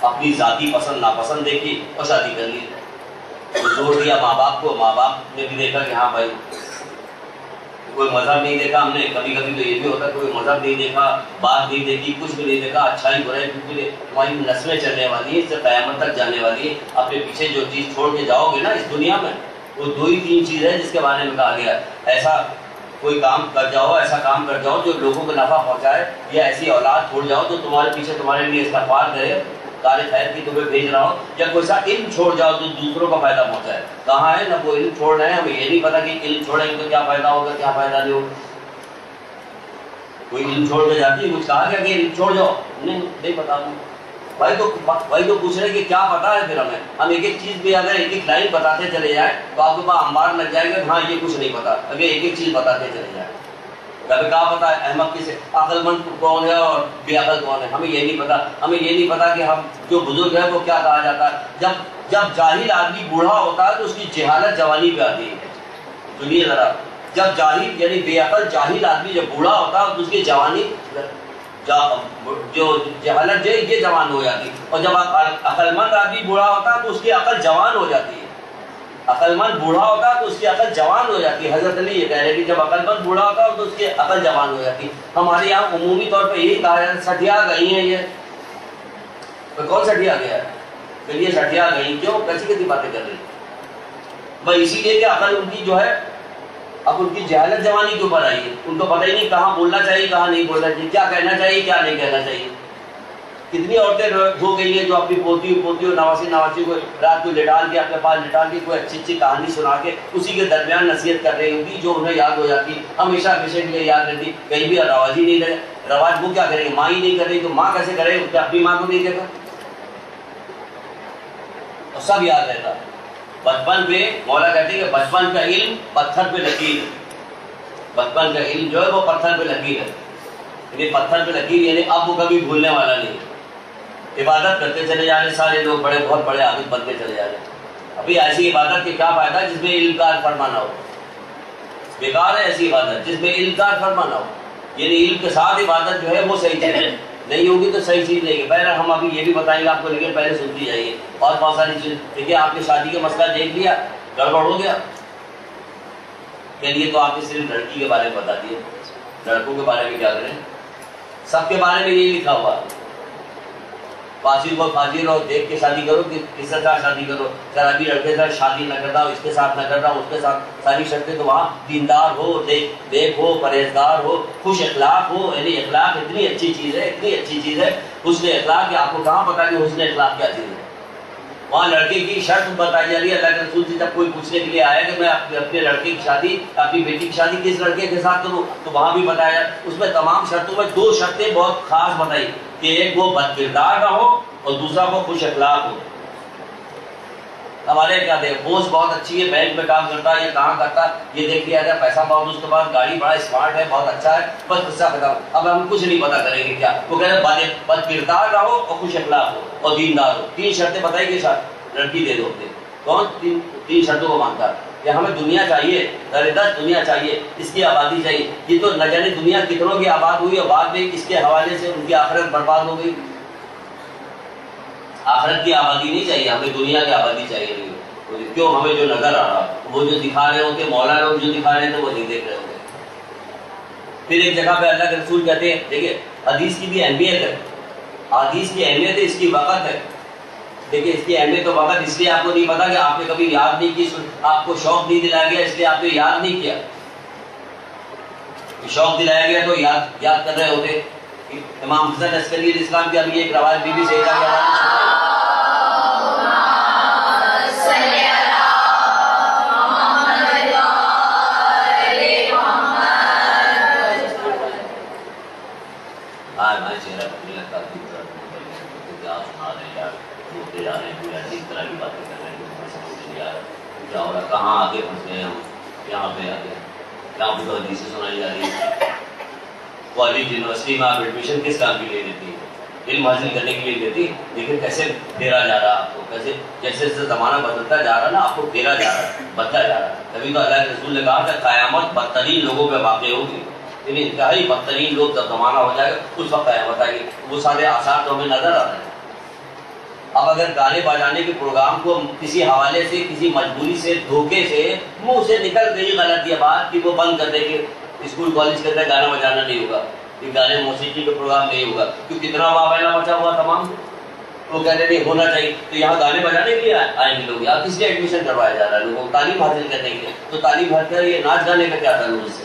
اپنی ذاتی پسند ناپسند دیکھی اور شادی کر لی. زور دیا ماں باپ کو, ماں باپ نے بھی دیکھا کہ ہاں بھائی, کوئی مذہب نہیں دیکھا ہم نے. کبھی کبھی تو یہ بھی ہوتا ہے کوئی مذہب نہیں دیکھا, بات نہیں دیکھی, کچھ بھی نہیں دیکھا, اچھائی برائی کچھ بھی. تمہاری نسلیں چلنے والی ہیں, اس سے قیامت تک جانے والی ہے. اپنے پیچھے جو چیز چھوڑ کے جاؤ گے نا اس دنیا میں, وہ 2 ہی 3 چیز ہے جس کے بارے میں کہا گیا. ایسا کوئی کام کر جاؤ، ایسا کام کر جاؤ جو لوگوں کو نفع پہنچائے، یا ایسی اولاد چھوڑ جاؤ تو تمہارے پیچھے تمہارے لیے استغفار کرے، کار خیر کی تمہیں بھیج رہا ہو، یا کوئی سا علم چھوڑ جاؤ جو دوسروں کا فائدہ پہنچائے. کہاں ہے؟ نہ وہ علم چھوڑ رہے ہیں، ہمیں یہ نہیں پتا کہ علم چھوڑیں گے تو کیا فائدہ ہوگا، کیا فائدہ نہیں ہوگا. کوئی علم چھوڑ کے جاتی ہے، کچھ کہا گیا کہ علم چھوڑ جاؤ؟ نہیں پتا ہمیں. بھائی تو پوچھ رہے کہ کیا پتا ہے پھر ہمیں. ہم ایک ایک چیز بھی اگر ایک ایک لائن بتاتے چلے جائیں تو آپ کے پاس انبار لگ جائے گا. ہاں یہ کچھ نہیں پتا، اگر ایک ایک چیز بتاتے چلے جائیں. کبھی کہا پتا ہے احمد کس ہے، عقل مند کون ہے اور بے عقل کون ہے، ہمیں یہ نہیں پتا. ہمیں یہ نہیں پتا کہ ہم جو بزرگ ہے وہ کیا کہا جاتا ہے. جب جاہل آدمی بوڑھا ہوتا ہے تو اس کی جہالت جوانی پہ آتی ہے. سنیے ذرا، جب جاہل یعنی بے عقل جاہل آدمی جب بوڑھا ہوتا ہے تو اس کی جوانی جو جہالت جو یہ جوان ہو جاتی ہے. اور جب عقل مند آدمی بوڑھا ہوتا ہے تو اس کی عقل جوان ہو جاتی ہے. عقل مند بوڑھا ہوتا ہے تو اس کی عقل جوان ہو جاتی ہے. حضرت علی یہ کہہ رہے کہ جب عقل مند بوڑھا ہوتا ہے تو اس کی عقل جوان ہو جاتی ہے. ہمارے یہاں عمومی طور پہ یہی کہا جاتا ہے سٹھیا گئی ہیں. یہ کون سٹھیا گیا ہے؟ پھر یہ سٹھیا گئی کیوں؟ کیسی باتیں کر رہی ہیں بھائی؟ اسی لیے کہ عقل ان کی جو ہے، اب ان کی جہالت جوانی کے اوپر آئی ہے. ان کو پتہ ہی نہیں کہاں بولنا چاہیے کہاں نہیں بولنا چاہیے، کیا کہنا چاہیے کیا نہیں کہنا چاہیے. کتنی عورتیں ہو گئی ہیں جو اپنی پوتی اور نواسی کو رات کو لٹال کے اپنے پاس لٹال کے کوئی اچھی کہانی سنا کے اسی کے درمیان نصیحت کر رہی ہوگی جو انہیں یاد ہو جاتی، ہمیشہ ہمیشہ کے لیے یاد رہتی. کہیں بھی رواج ہی نہیں رہے. رواج وہ کیا کرے گی؟ ماں ہی نہیں کر رہی تو ماں کیسے کرے؟ اپنی ماں کو نہیں دیکھا اور سب یاد رہتا. بچپن پہ مولا کہتے ہیں کہ بچپن کا علم پتھر پہ لکیر ہے. بچپن کا علم جو ہے وہ پتھر پہ لکیر ہے. یعنی پتھر پہ لکیر یعنی اب وہ کبھی بھولنے والا نہیں. عبادت کرتے چلے جا رہے سارے لوگ، بہت بڑے عابد بنتے چلے جا رہے. ابھی ایسی عبادت کے کیا فائدہ جس میں علم کا فرما نہ ہو؟ بیکار ہے ایسی عبادت جس میں علم کا فرما نہ ہو. یعنی علم کے ساتھ عبادت جو ہے وہ صحیح چیز ہے، نہیں ہوگی تو صحیح چیز نہیں ہے. پہلے ہم ابھی یہ بھی بتائیں گے آپ کو، لیکن پہلے سنتی جائیے. اور بہت ساری چیز دیکھیے. آپ نے شادی کا مسئلہ دیکھ لیا، گڑبڑ ہو گیا. چلیے تو آپ نے صرف لڑکی کے بارے میں بتا دیے، لڑکوں کے بارے میں کیا کریں؟ سب کے بارے میں یہی لکھا ہوا ہے. فاجر کو فاجر رہو، دیکھ کے شادی کرو کہ کس کے ساتھ شادی کرو. شرابی لڑکے کے ساتھ شادی نہ کرنا، اس کے ساتھ نہ کرنا، اس کے ساتھ ساری شرطیں. تو وہاں دیندار ہو، دیکھ ہو، پرہیزگار ہو، خوش اخلاق ہو. یعنی اخلاق اتنی اچھی چیز ہے، اتنی اچھی چیز ہے حسن اخلاق. کہ آپ کو کہاں پتا کہ حسن اخلاق کیا چیز ہے؟ وہاں لڑکے کی شرط بتائی جا رہی ہے. اللہ کے رسول سے جب کوئی پوچھنے کے لیے آیا کہ میں اپنے لڑکے کی شادی، اپنی بیٹی کی شادی کس لڑکے کے ساتھ کروں، تو وہاں بھی بتایا. اس میں تمام شرطوں میں 2 شرطیں بہت خاص بتائی کہ ایک وہ بد کردار نہ ہو اور دوسرا وہ خوش اخلاق ہو. ہمارے کیا دیکھ پوسٹ بہت اچھی ہے، بینک میں کام کرتا ہے یا کہاں کرتا ہے، یہ دیکھ لیا جائے پیسہ بہت، اس کے بعد گاڑی بڑا اسمارٹ ہے، بہت اچھا ہے، بس قصہ ختم. اب ہم کچھ نہیں پتا کریں گے کیا. وہ کہہ رہے بد کردار نہ ہو اور خوش اخلاق ہو اور دیندار ہو. 3 شرطیں بتائی کہ لڑکی دے دو اپنے. کون 3 شرطوں کو مانتا ہے کہ ہمیں دنیا چاہیے، زبردست دنیا چاہیے، اس کی آبادی چاہیے. یہ تو نہ جانے دنیا کتنوں کی آباد ہوئی اور بعد میں اس کے حوالے سے ان کی آخرت برباد ہو گئی. آخرت کی آبادی نہیں چاہیے ہمیں، دنیا کی آبادی چاہیے. کیوں؟ ہمیں جو نظر آ رہا وہ جو دکھا رہے ہوتے، مولا لوگ جو دکھا رہے تھے وہ نہیں دیکھ رہے ہوتے. پھر ایک جگہ پہ اللہ کے رسول کہتے ہیں دیکھیے حدیث کی بھی اہمیت ہے. حدیث کی اہمیت ہے، اس کی وقت ہے. دیکھیے اس کی اہمیت و وقت اس لیے آپ کو نہیں پتا کہ آپ نے کبھی یاد نہیں کی، آپ کو شوق نہیں دلایا گیا اس لیے آپ نے یاد نہیں کیا. شوق دلایا گیا تو یاد کر رہے ہوتے. امام حسن عسکری علیہ السلام کی ابھی ایک روایت بی بی سیدہ کی کہاں آگے پھنس گئے ہم، یہاں پہ آگے یہاں پہ تو حدیثیں سنائی جا رہی ہے. کالج یونیورسٹی میں آپ ایڈمیشن کس کام کے لیے دیتی ہے؟ علم حاصل کرنے کے لیے دیتی. لیکن کیسے پھیرا جا رہا آپ کو، کیسے جیسے جیسے زمانہ بدلتا جا رہا نا آپ کو پھیرا جا رہا ہے، بدلتا جا رہا ہے. تبھی تو اللہ کے رسول نے کہا کہ قیامت بدترین لوگوں پہ واقع ہوگی. یعنی انتہائی بدترین لوگ جب زمانہ ہو جائے گا اس وقت قیامت آئے گی. وہ سارے آثار تو ہمیں نظر آ رہے ہیں. اب اگر گانے بجانے کے پروگرام کو کسی حوالے سے، کسی مجبوری سے، دھوکے سے منہ سے نکل گئی غلط یہ بات کہ وہ بند کر دے کہ اسکول کالج کے اندر گانا بجانا نہیں ہوگا، کہ گانے موسیقی کا پروگرام نہیں ہوگا، کیونکہ کتنا مابینہ بچا ہوا تمام. وہ کہتے نہیں ہونا چاہیے. تو یہاں گانے بجانے کے لیے آئیں گے لوگ، یہاں کس لیے ایڈمیشن کروایا جا رہا ہے لوگوں کو؟ تعلیم حاصل کرنے کے لیے. تو تعلیم حاصل کر یہ ناچ گانے کا کیا تعلق اس سے؟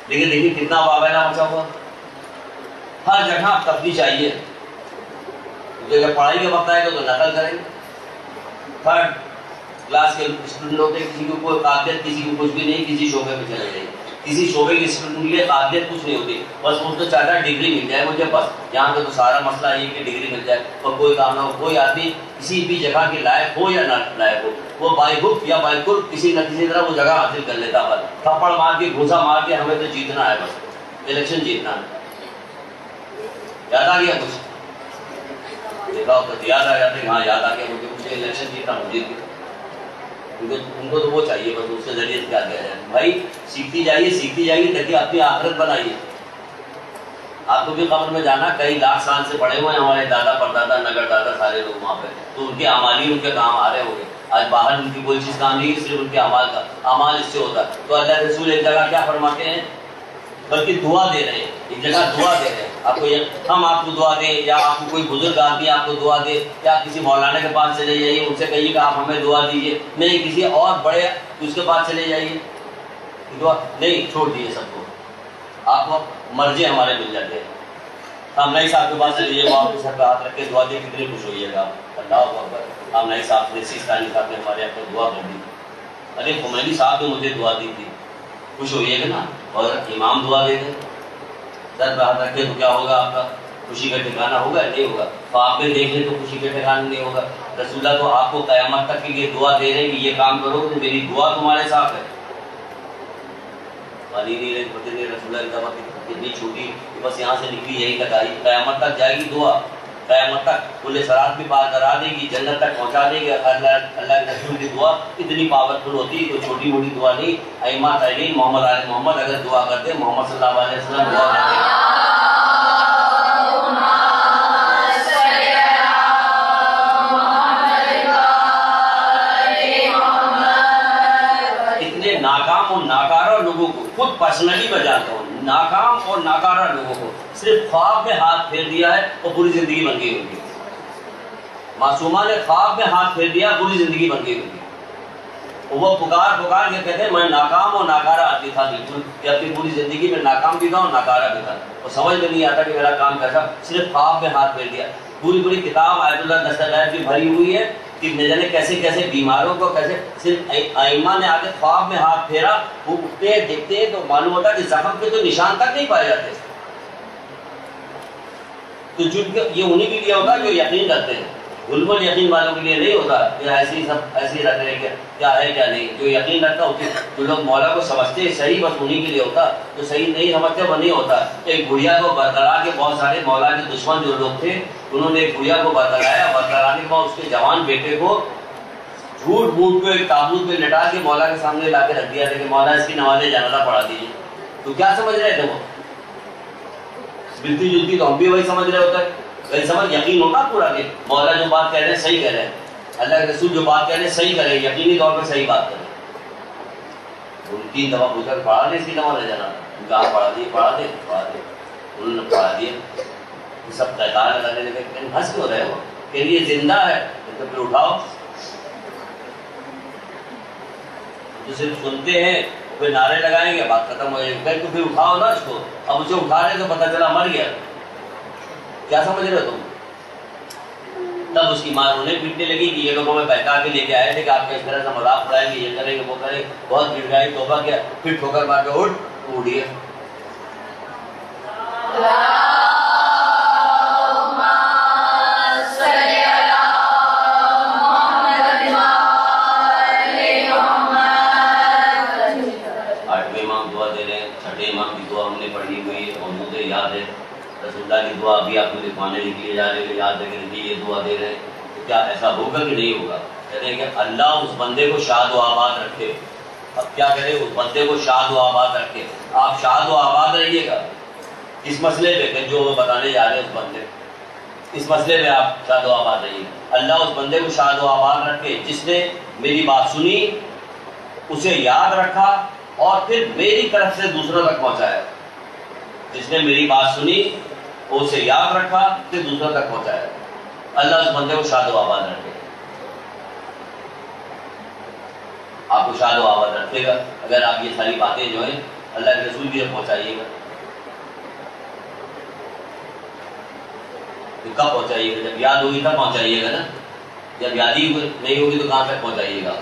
لیکن دیکھیے کتنا واویلا مچا ہوا، ہر جگہ تفریح چاہیے، جب پڑھائی کا وقت آئے گا تو نقل کریں گے، تھرڈ کلاس کے اسٹوڈنٹ ہوتے ہیں، کسی کو کوئی قابلیت، کسی کو کچھ بھی نہیں، کسی شعبے میں چلے جائیں، کسی شعبے کے اسٹوڈنٹ کے لیے قابلیت کچھ نہیں ہوتی، بس اس کو چاہتا ہے ڈگری مل جائے مجھے، بس یہاں پہ تو سارا مسئلہ یہ کہ ڈگری مل جائے اور کوئی کام نہ ہو۔ کوئی آدمی کسی بھی جگہ کے لائق ہو یا نہ لائق ہو، وہ بائی ہک یا بائی کرک کسی نہ کسی طرح وہ جگہ حاصل کر لیتا ہے، بس تھپڑ مار کے گھوسا مار کے ہمیں تو جیتنا ہے، بس الیکشن جیتنا ہے۔ یاد آ گیا کچھ؟ دیکھا ہو تو یاد آ جاتے، ہاں یاد آ گیا مجھے الیکشن جیتنا، مجھے ان کو تو وہ چاہیے، بس اس کے ذریعے کیا کیا جائے۔ بھائی سیکھتی جائیے تاکہ اپنی آخرت بنائیے۔ آپ کو بھی قبر میں جانا، کئی لاکھ سال سے پڑے ہوئے ہیں ہمارے دادا پردادا نگر دادا سارے لوگ وہاں پہ، تو ان کے اعمال ہی ان کے کام آ رہے ہوں گے۔ آج باہر ان کی کوئی چیز کام نہیں ہے، صرف ان کے اعمال کا، اعمال اس سے ہوتا ہے۔ تو اللہ رسول ایک جگہ کیا فرماتے ہیں، بلکہ دعا دے رہے ہیں، ایک جگہ دعا دے رہے ہیں آپ کو، ہم آپ کو دعا دیں یا آپ کو کوئی بزرگ آدمی آپ کو دعا دے یا کسی مولانا کے پاس چلے جائیے، ان سے کہیے کہ آپ ہمیں دعا دیجیے، نہیں کسی اور بڑے اس کے پاس چلے جائیے، دعا نہیں، چھوڑ دیجیے سب کو، آپ کو مرضی ہمارے مل جاتے ہیں۔ ہم نئی صاحب کے پاس چلے جائیے، وہ آپ کے سر پہ ہاتھ رکھ کے دعا دے، کتنے خوش ہوئیے گا آپ، اللہ اکبر۔ ہم نئی صاحب نے سیستانی صاحب نے ہمارے آپ کو دعا کر دی، ارے خمینی صاحب نے مجھے دعا دی تھی، خوش ہوئیے گا نا۔ اور امام دعا دے دیں، سر پہ ہاتھ رکھے تو کیا ہوگا، آپ کا خوشی کا ٹھکانہ ہوگا نہیں ہوگا؟ تو آپ نے دیکھ لیں تو خوشی کا ٹھکانہ نہیں ہوگا۔ رسول اللہ تو آپ کو قیامت تک کے لیے دعا دے رہے ہیں کہ یہ کام کرو تو میری دعا تمہارے ساتھ ہے۔ رسول اللہ کی دعا اتنی چھوٹی کہ بس یہاں سے نکلی یہی تک آئی، قیامت تک جائے گی دعا، قیامت تک کل صراط بھی پار کرا دے گی، جنت تک پہنچا دے گی۔ اللہ کے رسول کی دعا اتنی پاورفل ہوتی ہے، کوئی چھوٹی موٹی دعا نہیں۔ ائمہ تعین محمد آل محمد اگر دعا کرتے، محمد صلی اللہ علیہ وسلم دعا کرتے، ناکام اور ناکارہ لوگوں کو، خود پرسنلی میں جانتا ہوں، ناکام اور ناکارہ لوگوں کو صرف خواب میں ہاتھ پھیر دیا ہے اور پوری زندگی بن گئی ہوگی۔ معصومہ نے خواب میں ہاتھ پھیر دیا، پوری زندگی بن گئی ہوگی۔ وہ پکار کے کہتے ہیں میں ناکام اور ناکارہ آدمی تھا، بالکل کہ اپنی پوری زندگی میں ناکام بھی تھا اور ناکارہ بھی تھا، اور سمجھ میں نہیں آتا کہ میرا کام کیسا، صرف خواب میں ہاتھ پھیر دیا۔ پوری کتاب آیت اللہ دستغیر کی بھری ہوئی ہے کہ نہ جانے کیسے کیسے بیماروں کو کیسے، صرف ائمہ نے آگے خواب میں ہاتھ پھیرا، وہ اٹھتے ہیں دیکھتے ہیں تو معلوم ہوتا ہے کہ زخم کے تو نشان تک نہیں پائے جاتے۔ تو یہ انہیں کے لیے ہوتا ہے جو یقین رکھتے ہیں، ظلم یقین والوں کے لیے نہیں ہوتا کہ ایسی رکھ رہے ہیں کیا ہے کیا نہیں۔ جو یقین رکھتا ہوتے جو لوگ مولا کو سمجھتے ہیں صحیح، بس انہیں کے لیے ہوتا، جو صحیح نہیں سمجھتے وہ نہیں ہوتا۔ ایک گڑیا کو برقرار کے بہت سارے مولا کے دشمن جو لوگ تھے انہوں نے ایک گڑیا کو برقرانے کے بعد اس کے جوان بیٹے کو جھوٹ بوٹ کو ایک تابوت میں لٹا کے مولا کے سامنے لا کے رکھ دیا تھا کہ مولا اس کی نماز جنازہ پڑھا دیجیے۔ تو کیا سمجھ رہے تھے وہ؟ ملتی جلتی تو ہم بھی وہی سمجھ رہے ہوتا ہے، وہی سمجھ یقین ہوتا پورا کہ مولا جو بات کہہ رہے ہیں صحیح کہہ رہے ہیں، اللہ کے رسول جو بات کہہ رہے ہیں صحیح کہہ رہے ہیں، یقینی طور پہ صحیح بات کر رہے ہیں۔ ان 3 دفعہ پوچھا پڑھا دے اس کی نماز جنازہ، کہاں پڑھا دے، انہوں نے پڑھا دیا۔ سب تحقیق لگانے لگے، ہنس کیوں رہے ہو کہ یہ زندہ ہے تو پھر اٹھاؤ۔ تو صرف سنتے ہیں پھر نعرے لگائیں گے، بات ختم ہو جائے گی، تو پھر اٹھاؤ نا اس کو۔ اب اسے اٹھا رہے تو پتہ چلا مر گیا، کیا سمجھ رہے ہو تم؟ تب اس کی ماں رونے پیٹنے لگی کہ یہ لوگوں میں بہکا کے لے کے آئے تھے کہ آپ کا اس طرح سے مذاق اڑائیں گے، یہ کریں گے وہ کریں گے، بہت گر گئی، توبہ کیا، پھر ٹھوکر مار کے اٹھیے۔ رسول اللہ کی دعا ابھی آپ کو لکھوانے کے لیے جا رہے ہیں، یاد رکھیں کہ یہ دعا دے رہے ہیں، تو کیا ایسا ہوگا کہ نہیں ہوگا؟ کہتے ہیں کہ اللہ اس بندے کو شاد و آباد رکھے۔ اب کیا کرے، اس بندے کو شاد و آباد رکھے۔ آپ شاد و آباد رہیے گا اس مسئلے پہ کہ جو وہ بتانے جا رہے ہیں، اس بندے اس مسئلے پہ آپ شاد و آباد رہیے گا۔ اللہ اس بندے کو شاد و آباد رکھے جس نے میری بات سنی، اسے یاد رکھا اور پھر میری طرف سے دوسروں تک پہنچایا۔ جس نے میری بات سنی اسے یاد رکھا پھر دوسروں تک پہنچایا۔ اللہ اس بندے کو شاد و آباد رکھے، آپ کو شاد و آباد رکھے گا۔ اگر آپ یہ ساری باتیں جو ہیں اللہ کے رسول کی پہنچائیے گا. کب پہنچائیے گا؟ جب یاد ہوگی تب پہنچائیے گا نا. جب یاد ہی نہیں ہوگی تو کہاں تک پہنچائیے گا؟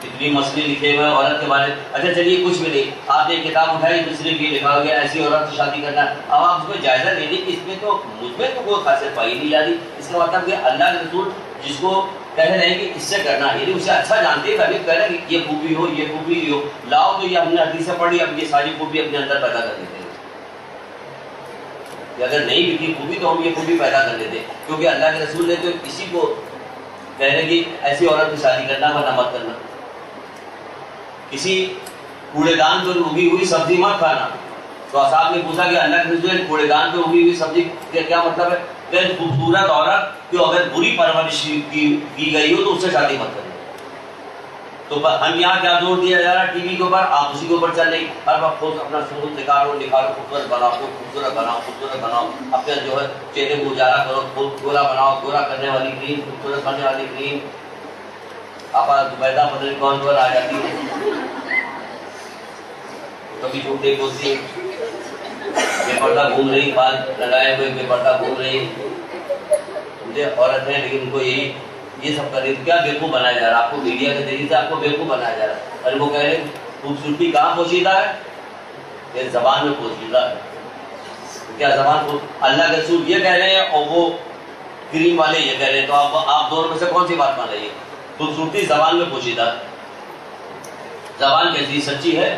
اتنی مسئلے لکھے ہوئے عورت کے بارے میں. اچھا چلیے کچھ بھی نہیں, آپ نے ایک کتاب اٹھائی دوسرے کی لکھا ہو گیا ایسی عورت سے شادی کرنا. اب آپ اس کو جائزہ لے لیں کہ اس میں تو مجھ میں تو کوئی خاصیت پائی نہیں جاتی. اس کا مطلب کہ اللہ کے رسول جس کو کہہ رہے ہیں کہ اس سے کرنا ہے, یعنی اسے اچھا جانتے ہیں کبھی کہہ رہے ہیں کہ یہ خوبی ہو یہ خوبی ہو, لاؤ تو یہ ہم نے حدیث سے پڑھی, اب یہ ساری خوبی اپنے اندر پیدا کر دیتے ہیں. کہ اگر نہیں بھی تھی خوبی تو ہم یہ خوبی پیدا کر لیتے, کیونکہ اللہ کے رسول نے تو کسی کو کہہ رہے کہ ایسی عورت سے شادی کرنا ورنہ مت کرنا. کسی کوڑے دان پر اگی ہوئی سبزی مت کھانا. تو اصحاب نے پوچھا کہ اللہ کے رسول کوڑے دان پہ اگی ہوئی سبزی کیا مطلب ہے؟ کہ خوبصورت عورت جو اگر بری پرورش کی گئی ہو تو اس سے شادی مت کریں. تو ہم یہاں کیا زور دیا جا رہا ہے ٹی وی کے اوپر, آپ اسی کے اوپر چل رہی ہر وقت اپنا سنت نکالو خوبصورت بناؤ, خوبصورت بناؤ, اپنے جو ہے چہرے کو اجالا کرو, گورا بناؤ, گورا کرنے والی کریم, خوبصورت کرنے والی کریم. آپ زبیدہ پتہ نہیں کون کون آ جاتی ہے, کبھی جھوٹے بولتی بے پردہ گھوم رہی, بال لگائے ہوئے بے پردہ گھوم رہی, مجھے عورت ہے لیکن ان کو یہ سب کر رہی. کیا بیوقوف بنایا جا رہا ہے آپ کو؟ میڈیا کے ذریعے سے آپ کو بیوقوف بنایا جا رہا ہے. اور وہ کہہ رہے ہیں خوبصورتی کہاں پوشیدہ ہے؟ یہ زبان میں پوشیدہ ہے. کیا زبان کو اللہ کے رسول یہ کہہ رہے ہیں اور وہ کریم والے یہ کہہ رہے ہیں, تو آپ دونوں میں سے کون سی بات مان رہی ہے؟ خوبصورتی زبان میں پوشیدہ. زبان کیسی سچی ہے,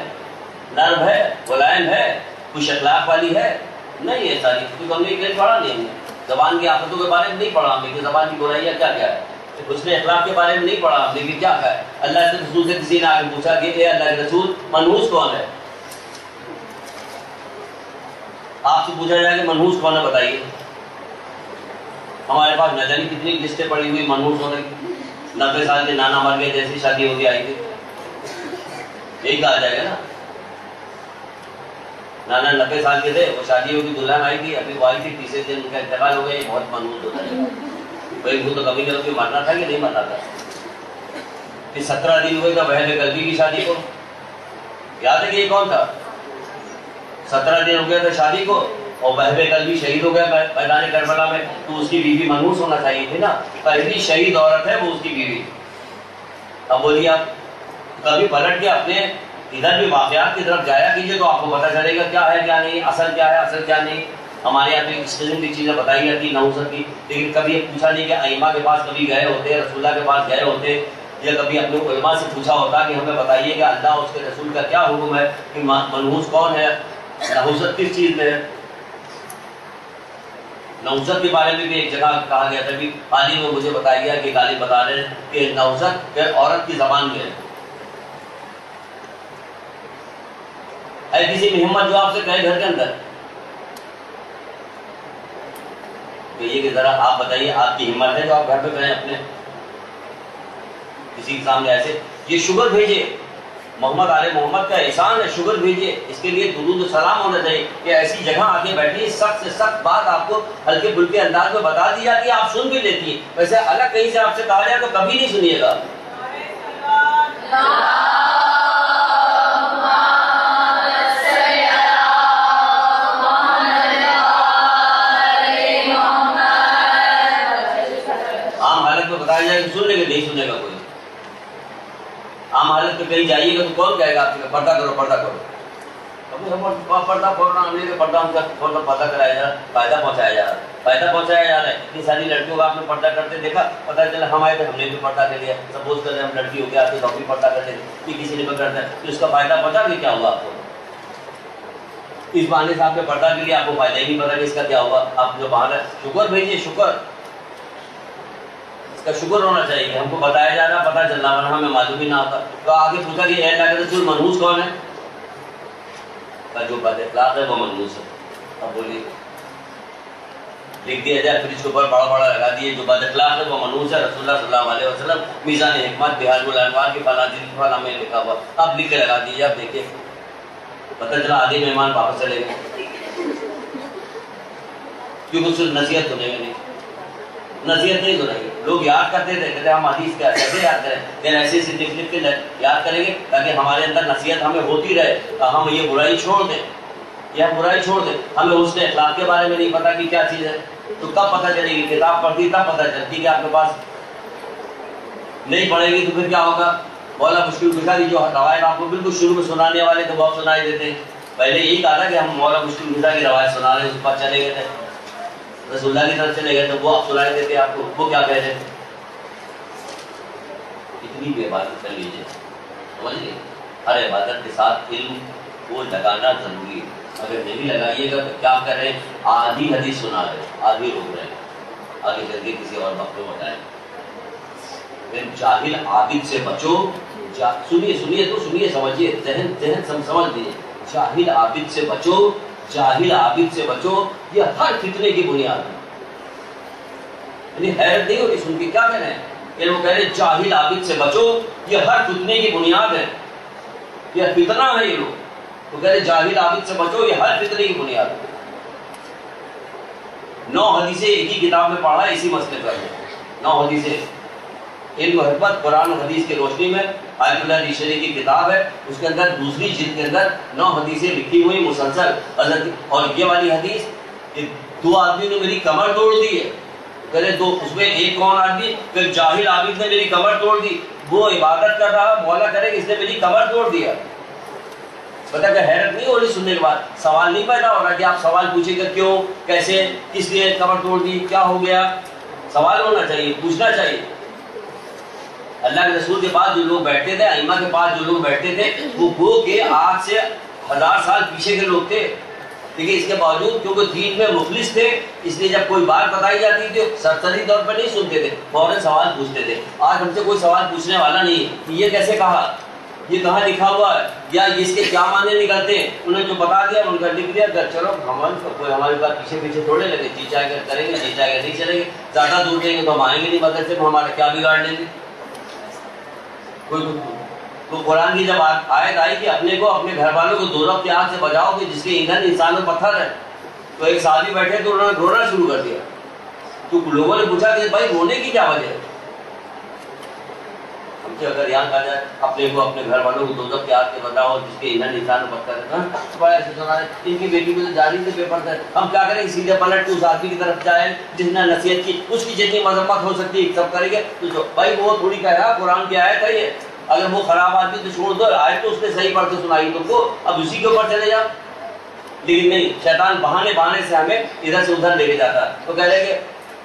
نرم ہے, ملائم ہے, خوش اخلاق والی ہے؟ نہیں ہے ساری, کیونکہ ہم نے پڑھا نہیں, ہم نے زبان کی آفتوں کے بارے میں نہیں پڑھا, ہم نے زبان کی برائیاں کیا کیا ہے, اس نے اخلاق کے بارے میں نہیں پڑھا ہم نے کہ کیا ہے. اللہ کے رسول سے کسی نے آ کے پوچھا کہ اے اللہ کے رسول منحوس کون ہے؟ آپ سے پوچھا جائے کہ منحوس کون ہے بتائیے. ہمارے پاس نہ جانے کتنی لسٹیں پڑی ہوئی منحوس ہونے کی. 90 سال کے نانا مر گئے, جیسی شادی ہو گئی آئی تھی, یہی کہا جائے گا نا. نانا 90 سال کے تھے, وہ شادی ہوگی, دلہن آئی تھی, ابھی وہ آئی تھی, تیسرے دن ان کا انتقال ہو گیا. یہ بہت منحوس ہوتا ہے بھائی. وہ تو کبھی نہ کبھی مرنا تھا کہ نہیں مرنا تھا. پھر 17 دن ہوئے گا بہن قلبی کی شادی کو, یاد ہے کہ یہ کون تھا؟ 17 دن ہو گیا تھا شادی کو اور بہن قلبی شہید ہو گیا میدان کربلا میں, تو اس کی بیوی منحوس ہونا چاہیے تھی نا. پہلی شہید عورت ہے وہ اس کی بیوی. اب بولیے آپ کبھی پلٹ کے اپنے ادھر بھی واقعات کی طرف جایا کیجیے تو آپ کو پتہ چلے گا کیا ہے کیا نہیں, اصل کیا ہے اصل کیا نہیں. ہمارے یہاں پہ اس قسم کی چیزیں بتائی جاتی نحوست کی, لیکن کبھی یہ پوچھا نہیں کہ ائمہ کے پاس کبھی گئے ہوتے, رسول اللہ کے پاس گئے ہوتے, یا کبھی اپنے علماء سے پوچھا ہوتا کہ ہمیں بتائیے کہ اللہ اور اس کے رسول کا کیا حکم ہے کہ منحوس کون ہے, نحوست کس چیز میں ہے. نحوست کے بارے میں بھی ایک جگہ کہا گیا تھا, بھی عالم میں مجھے بتایا گیا کہ غالب بتا رہے ہیں کہ نحوست عورت کی زبان میں ہے. کسی بھی ہمت جو آپ سے کہے گھر کے اندر کہیے کہ ذرا آپ بتائیے آپ کی ہمت ہے جو آپ گھر پہ کریں اپنے کسی کے سامنے ایسے. یہ شوگر بھیجے, محمد آل محمد کا احسان ہے, شوگر بھیجیے, اس کے لیے درود و سلام ہونا چاہیے کہ ایسی جگہ آگے بیٹھی سخت سے سخت بات آپ کو ہلکے پھلکے انداز میں بتا دی جاتی ہے, آپ سن بھی لیتی ہیں. ویسے الگ کہیں سے آپ سے کہا جائے تو کبھی نہیں سنیے گا. بتایا جائے کہ سن لے گا, نہیں سنے گا کوئی. عام حالت میں کہیں جائیے گا تو کون کہے گا آپ سے پردہ کرو پردہ کرو. پردہ کھول رہا ہم نے پردہ ہم کا پردہ کرایا جا رہا, فائدہ پہنچایا جا رہا ہے, فائدہ پہنچایا جا رہا ہے. اتنی ساری لڑکیوں کو آپ نے پردہ کرتے دیکھا, پتہ چلا ہم آئے تھے ہم نے بھی پردہ کر لیا. سپوز کر رہے ہم لڑکی ہو کے آتے تو ہم بھی پردہ کرتے تھے, کسی نے پکڑتا ہے تو اس کا فائدہ پہنچا کہ کیا ہوا آپ کو؟ اس بہانے سے آپ نے پردہ کے لیے آپ کو فائدہ ہی نہیں پتا کہ اس کا کیا ہوگا. آپ جو بہانا شکر بھیجیے, شکر کا شکر ہونا چاہیے کہ ہم کو بتایا جا رہا, پتہ چل رہا, ورنہ ہمیں معلوم ہی نہ ہوتا. تو آگے پوچھا کہ اے اللہ کے رسول منحوس کون ہے؟ جو بد اخلاق ہے وہ منحوس ہے. اب بولیے لکھ دیا جائے فریج کے اوپر بڑا بڑا لگا دیے جو بد اخلاق ہے وہ منحوس ہے. رسول اللہ صلی اللہ علیہ وسلم میزان حکمت بحار الانوار کی فلاں فلاں میں لکھا ہوا, اب لکھ کے لگا دیجیے. اب دیکھیے پتہ چلا آدھی مہمان واپس چلے گئے کیونکہ صرف نصیحت سنے میں نہیں. نصیحت نہیں سنائیے. لوگ یاد کرتے تھے, کہتے ہم حدیث کیسے یاد کریں, پھر ایسے ایسے لکھ کے یاد کریں گے تاکہ ہمارے اندر نصیحت ہمیں ہوتی رہے, ہم یہ برائی چھوڑ دیں, یا برائی چھوڑ دیں. ہمیں حسن اخلاق کے بارے میں نہیں پتا کہ کیا چیز ہے, تو کب پتہ چلے گی؟ کتاب پڑھتی تب پتہ چلتی کہ آپ کے پاس. نہیں پڑھے گی تو پھر کیا ہوگا؟ مولا مشکل کشا کی جو روایت آپ کو بالکل شروع میں سنانے والے تو بہت سنائی دیتے ہیں. پہلے یہی کہا تھا کہ ہم مولا مشکل کشا کی روایت سنا رہے ہیں, اس پر چلے گئے تھے, رسول اللہ کی طرف چلے گئے تو وہ آپ سنائی دیتے آپ کو. وہ کیا کہہ رہے تھے؟ اتنی بھی عبادت کر لیجیے, سمجھ لیے, ہر عبادت کے ساتھ علم کو لگانا ضروری ہے. اگر نہیں لگائیے گا تو کیا کر رہے ہیں؟ آدھی حدیث سنا رہے ہیں, آدھی روک رہے ہیں, آگے چل کے کسی اور وقت کو بتائیں. جاہل عابد سے بچو. سنیے تو سنیے, سمجھیے, ذہن سمجھ لیجیے. جاہل عابد سے بچو, جاہل عابد سے بچو, یہ ہر فتنے کی بنیاد ہے. یعنی حیرت نہیں ہوتی سن کے, کیا کہہ رہے ہیں؟ کہ وہ کہہ رہے ہیں جاہل عابد سے بچو, یہ ہر فتنے کی بنیاد ہے, یہ فتنہ ہے. یہ لوگ تو کہہ رہے جاہل عابد سے بچو, یہ ہر فتنے کی بنیاد ہے. 9 حدیثیں ایک ہی کتاب میں پڑھا ہے اسی مسئلے پر. 9 حدیثیں علم و حکمت قرآن و حدیث کی روشنی میں آیت اللہ دیشری کی کتاب ہے, اس کے اندر دوسری جلد کے اندر 9 حدیثیں لکھی ہوئی مسلسل حضرت. اور یہ والی حدیث کہ 2 آدمی نے میری کمر توڑ دی ہے, کہتے تو اس میں ایک کون آدمی؟ کہ جاہل عابد نے میری کمر توڑ دی. وہ عبادت کر رہا, مولا کرے کہ اس نے میری کمر توڑ دیا. پتہ کہ حیرت نہیں ہو رہی سننے کے بعد؟ سوال نہیں پیدا ہو رہا کہ آپ سوال پوچھیں گے کیوں, کیسے, کس لیے کمر توڑ دی, کیا ہو گیا؟ سوال ہونا چاہیے, پوچھنا چاہیے. اللہ کے رسول کے پاس جو لوگ بیٹھتے تھے, ائمہ کے پاس جو لوگ بیٹھتے تھے, وہ گو کہ آج سے 1000 سال پیچھے کے لوگ تھے. لیکن اس کے باوجود کیونکہ دین میں مخلص تھے, اس لیے جب کوئی بات بتائی جاتی تھی سرسری طور پر نہیں سنتے تھے, فوراً سوال پوچھتے تھے. آج ہم سے کوئی سوال پوچھنے والا نہیں کہ یہ کیسے کہا, یہ کہاں لکھا ہوا ہے, یا اس کے کیا معنی نکلتے ہیں. انہوں نے جو بتا دیا ان کا لکھ دیا, چلو ہمارے پاس پیچھے تھوڑے لگے, جی چاہے کر کریں گے, جی چاہے کر نہیں چلیں گے. زیادہ دور جائیں گے تو ہم آئیں گے نہیں مدرسے میں, ہمارا کیا بگاڑ لیں گے. تو قرآن کی جب آیت آئی کہ اپنے کو اپنے گھر والوں کو دوزخ کی آگ سے بچاؤ کہ جس کے ایندھن انسان اور پتھر ہے, تو ایک صحابی بیٹھے تو انہوں نے رونا شروع کر دیا. تو لوگوں نے پوچھا کہ بھائی رونے کی کیا وجہ ہے؟ ہم سے اگر یہاں کہا جائے اپنے کو اپنے گھر والوں کو دوزخ کی آگ سے بچاؤ جس کے ایندھن انسان اور پتھر ہے, ان کی بیٹی کو تو جاری سے پیپر تھا, ہم کیا کریں, سیدھے پلٹ کے اس آدمی کی طرف جائیں جس نے نصیحت کی, اس کی جتنی مذمت ہو سکتی ہے سب کریں گے. تو بھائی وہ تھوڑی کہہ رہا قرآن کی آیت ہے یہ, اگر وہ خراب آدمی تو چھوڑ دو, آیت تو اس نے صحیح پڑھ کے سنائی تم کو, اب اسی کے اوپر چلے جاؤ. لیکن نہیں, شیطان بہانے سے ہمیں ادھر سے ادھر لے کے جاتا ہے. تو کہہ رہے کہ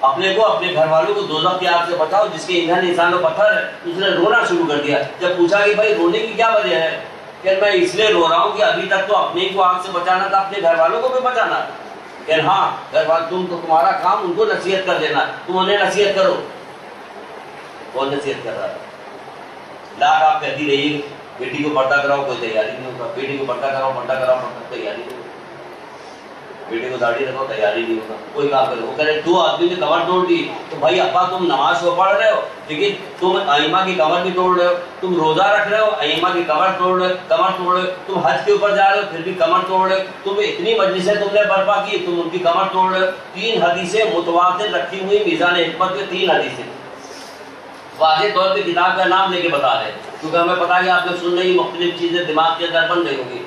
اپنے کو اپنے گھر والوں کو دوزخ کی آگ سے بچاؤ جس کے ایندھن انسان اور پتھر ہے. اس نے رونا شروع کر دیا. جب پوچھا کہ بھائی رونے کی کیا وجہ ہے, کہ میں اس لیے رو رہا ہوں کہ ابھی تک تو اپنے کو آگ سے بچانا تھا, اپنے گھر والوں کو بھی بچانا. کہ ہاں گھر والوں تمہارا کام ان کو نصیحت کر دینا, تم انہیں نصیحت کرو. کون نصیحت کر رہا ہے؟ لاکھ آپ کہتی رہیے بیٹی کو پردہ کراؤ, کوئی تیاری نہیں ہوگا. بیٹی کو پردہ کراؤ, تیاری نہیں ہوگا. بیٹے کو داڑھی رکھو, تیاری نہیں ہوگا. کوئی کام کرو. وہ کہہ رہے 2 آدمی نے کمر توڑ دی. تو بھائی ابا تم نماز کو پڑھ رہے ہو لیکن تم ائمہ کی کمر بھی توڑ رہے ہو. تم روزہ رکھ رہے ہو, ائمہ کی کمر توڑ رہے ہو. تم حج کے اوپر جا رہے ہو پھر بھی کمر توڑ رہے ہو. تم اتنی مجلسیں تم نے برپا کی, تم ان کی کمر توڑ رہے ہو. 3 حدیثیں متواتر رکھی ہوئی میزان حکمت میں, 3 حدیثیں واضح طور پہ کتاب کا نام لے کے بتا رہے ہیں, کیونکہ ہمیں پتا ہے کہ آپ نے سن رہی مختلف چیزیں دماغ کے اندر بن رہی ہوں گی.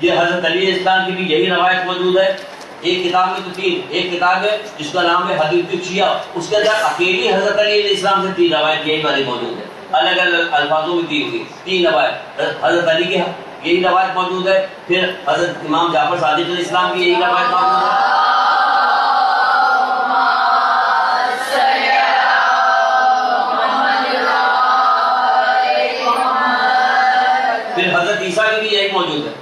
یہ حضرت علی اسلام کی بھی یہی روایت موجود ہے. ایک کتاب میں تو 3, ایک کتاب ہے جس کا نام ہے حدیث الشیعہ, اس کے اندر اکیلی حضرت علی علیہ السلام سے 3 روایت یہی والی موجود ہے, الگ الگ الفاظوں میں دی ہوئی 3 روایت. حضرت علی کی یہی روایت موجود ہے, پھر حضرت امام جعفر صادق علیہ السلام کی یہی روایت موجود ہے, پھر حضرت عیسیٰ کی بھی یہی موجود ہے.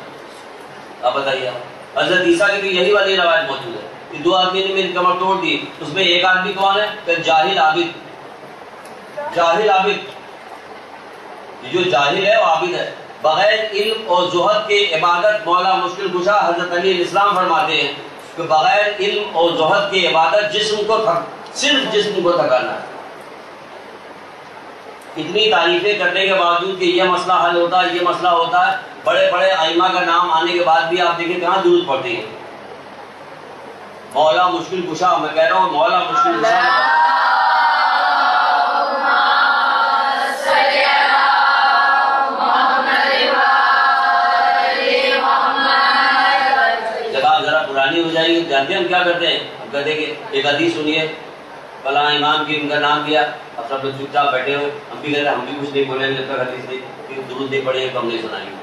اب بتائیے حضرت عیسیٰ کی بھی یہی والی روایت موجود ہے کہ 2 آدمی نے میری کمر توڑ دی. اس میں ایک آدمی کون ہے؟ کہ جاہل عابد. جو جاہل ہے وہ عابد ہے. بغیر علم اور زہد کے عبادت مولا مشکل کشا حضرت علی علیہ السلام فرماتے ہیں کہ بغیر علم اور زہد کی عبادت صرف جسم کو تھکانا ہے. اتنی تعریفیں کرنے کے باوجود کہ یہ مسئلہ حل ہوتا ہے, یہ مسئلہ ہوتا ہے, بڑے بڑے ائمہ کا نام آنے کے بعد بھی آپ دیکھیں کہاں درود پڑھتے ہیں. مولا مشکل کشا، میں کہہ رہا ہوں مولا مشکل کشا. جب آپ ذرا پرانی ہو جائیں گے جانتے ہیں ہم کیا کرتے ہیں؟ ہم کہتے ہیں کہ ایک حدیث سنیے، فلاں امام کی ان کا نام دیا، اب سب لوگ چپ چاپ بیٹھے ہوئے، ہم بھی کہتے ہیں ہم بھی کچھ نہیں بولیں گے جب تک حدیث نہیں کہ درود نہیں پڑھیں گے تو ہم نہیں سنائیں گے.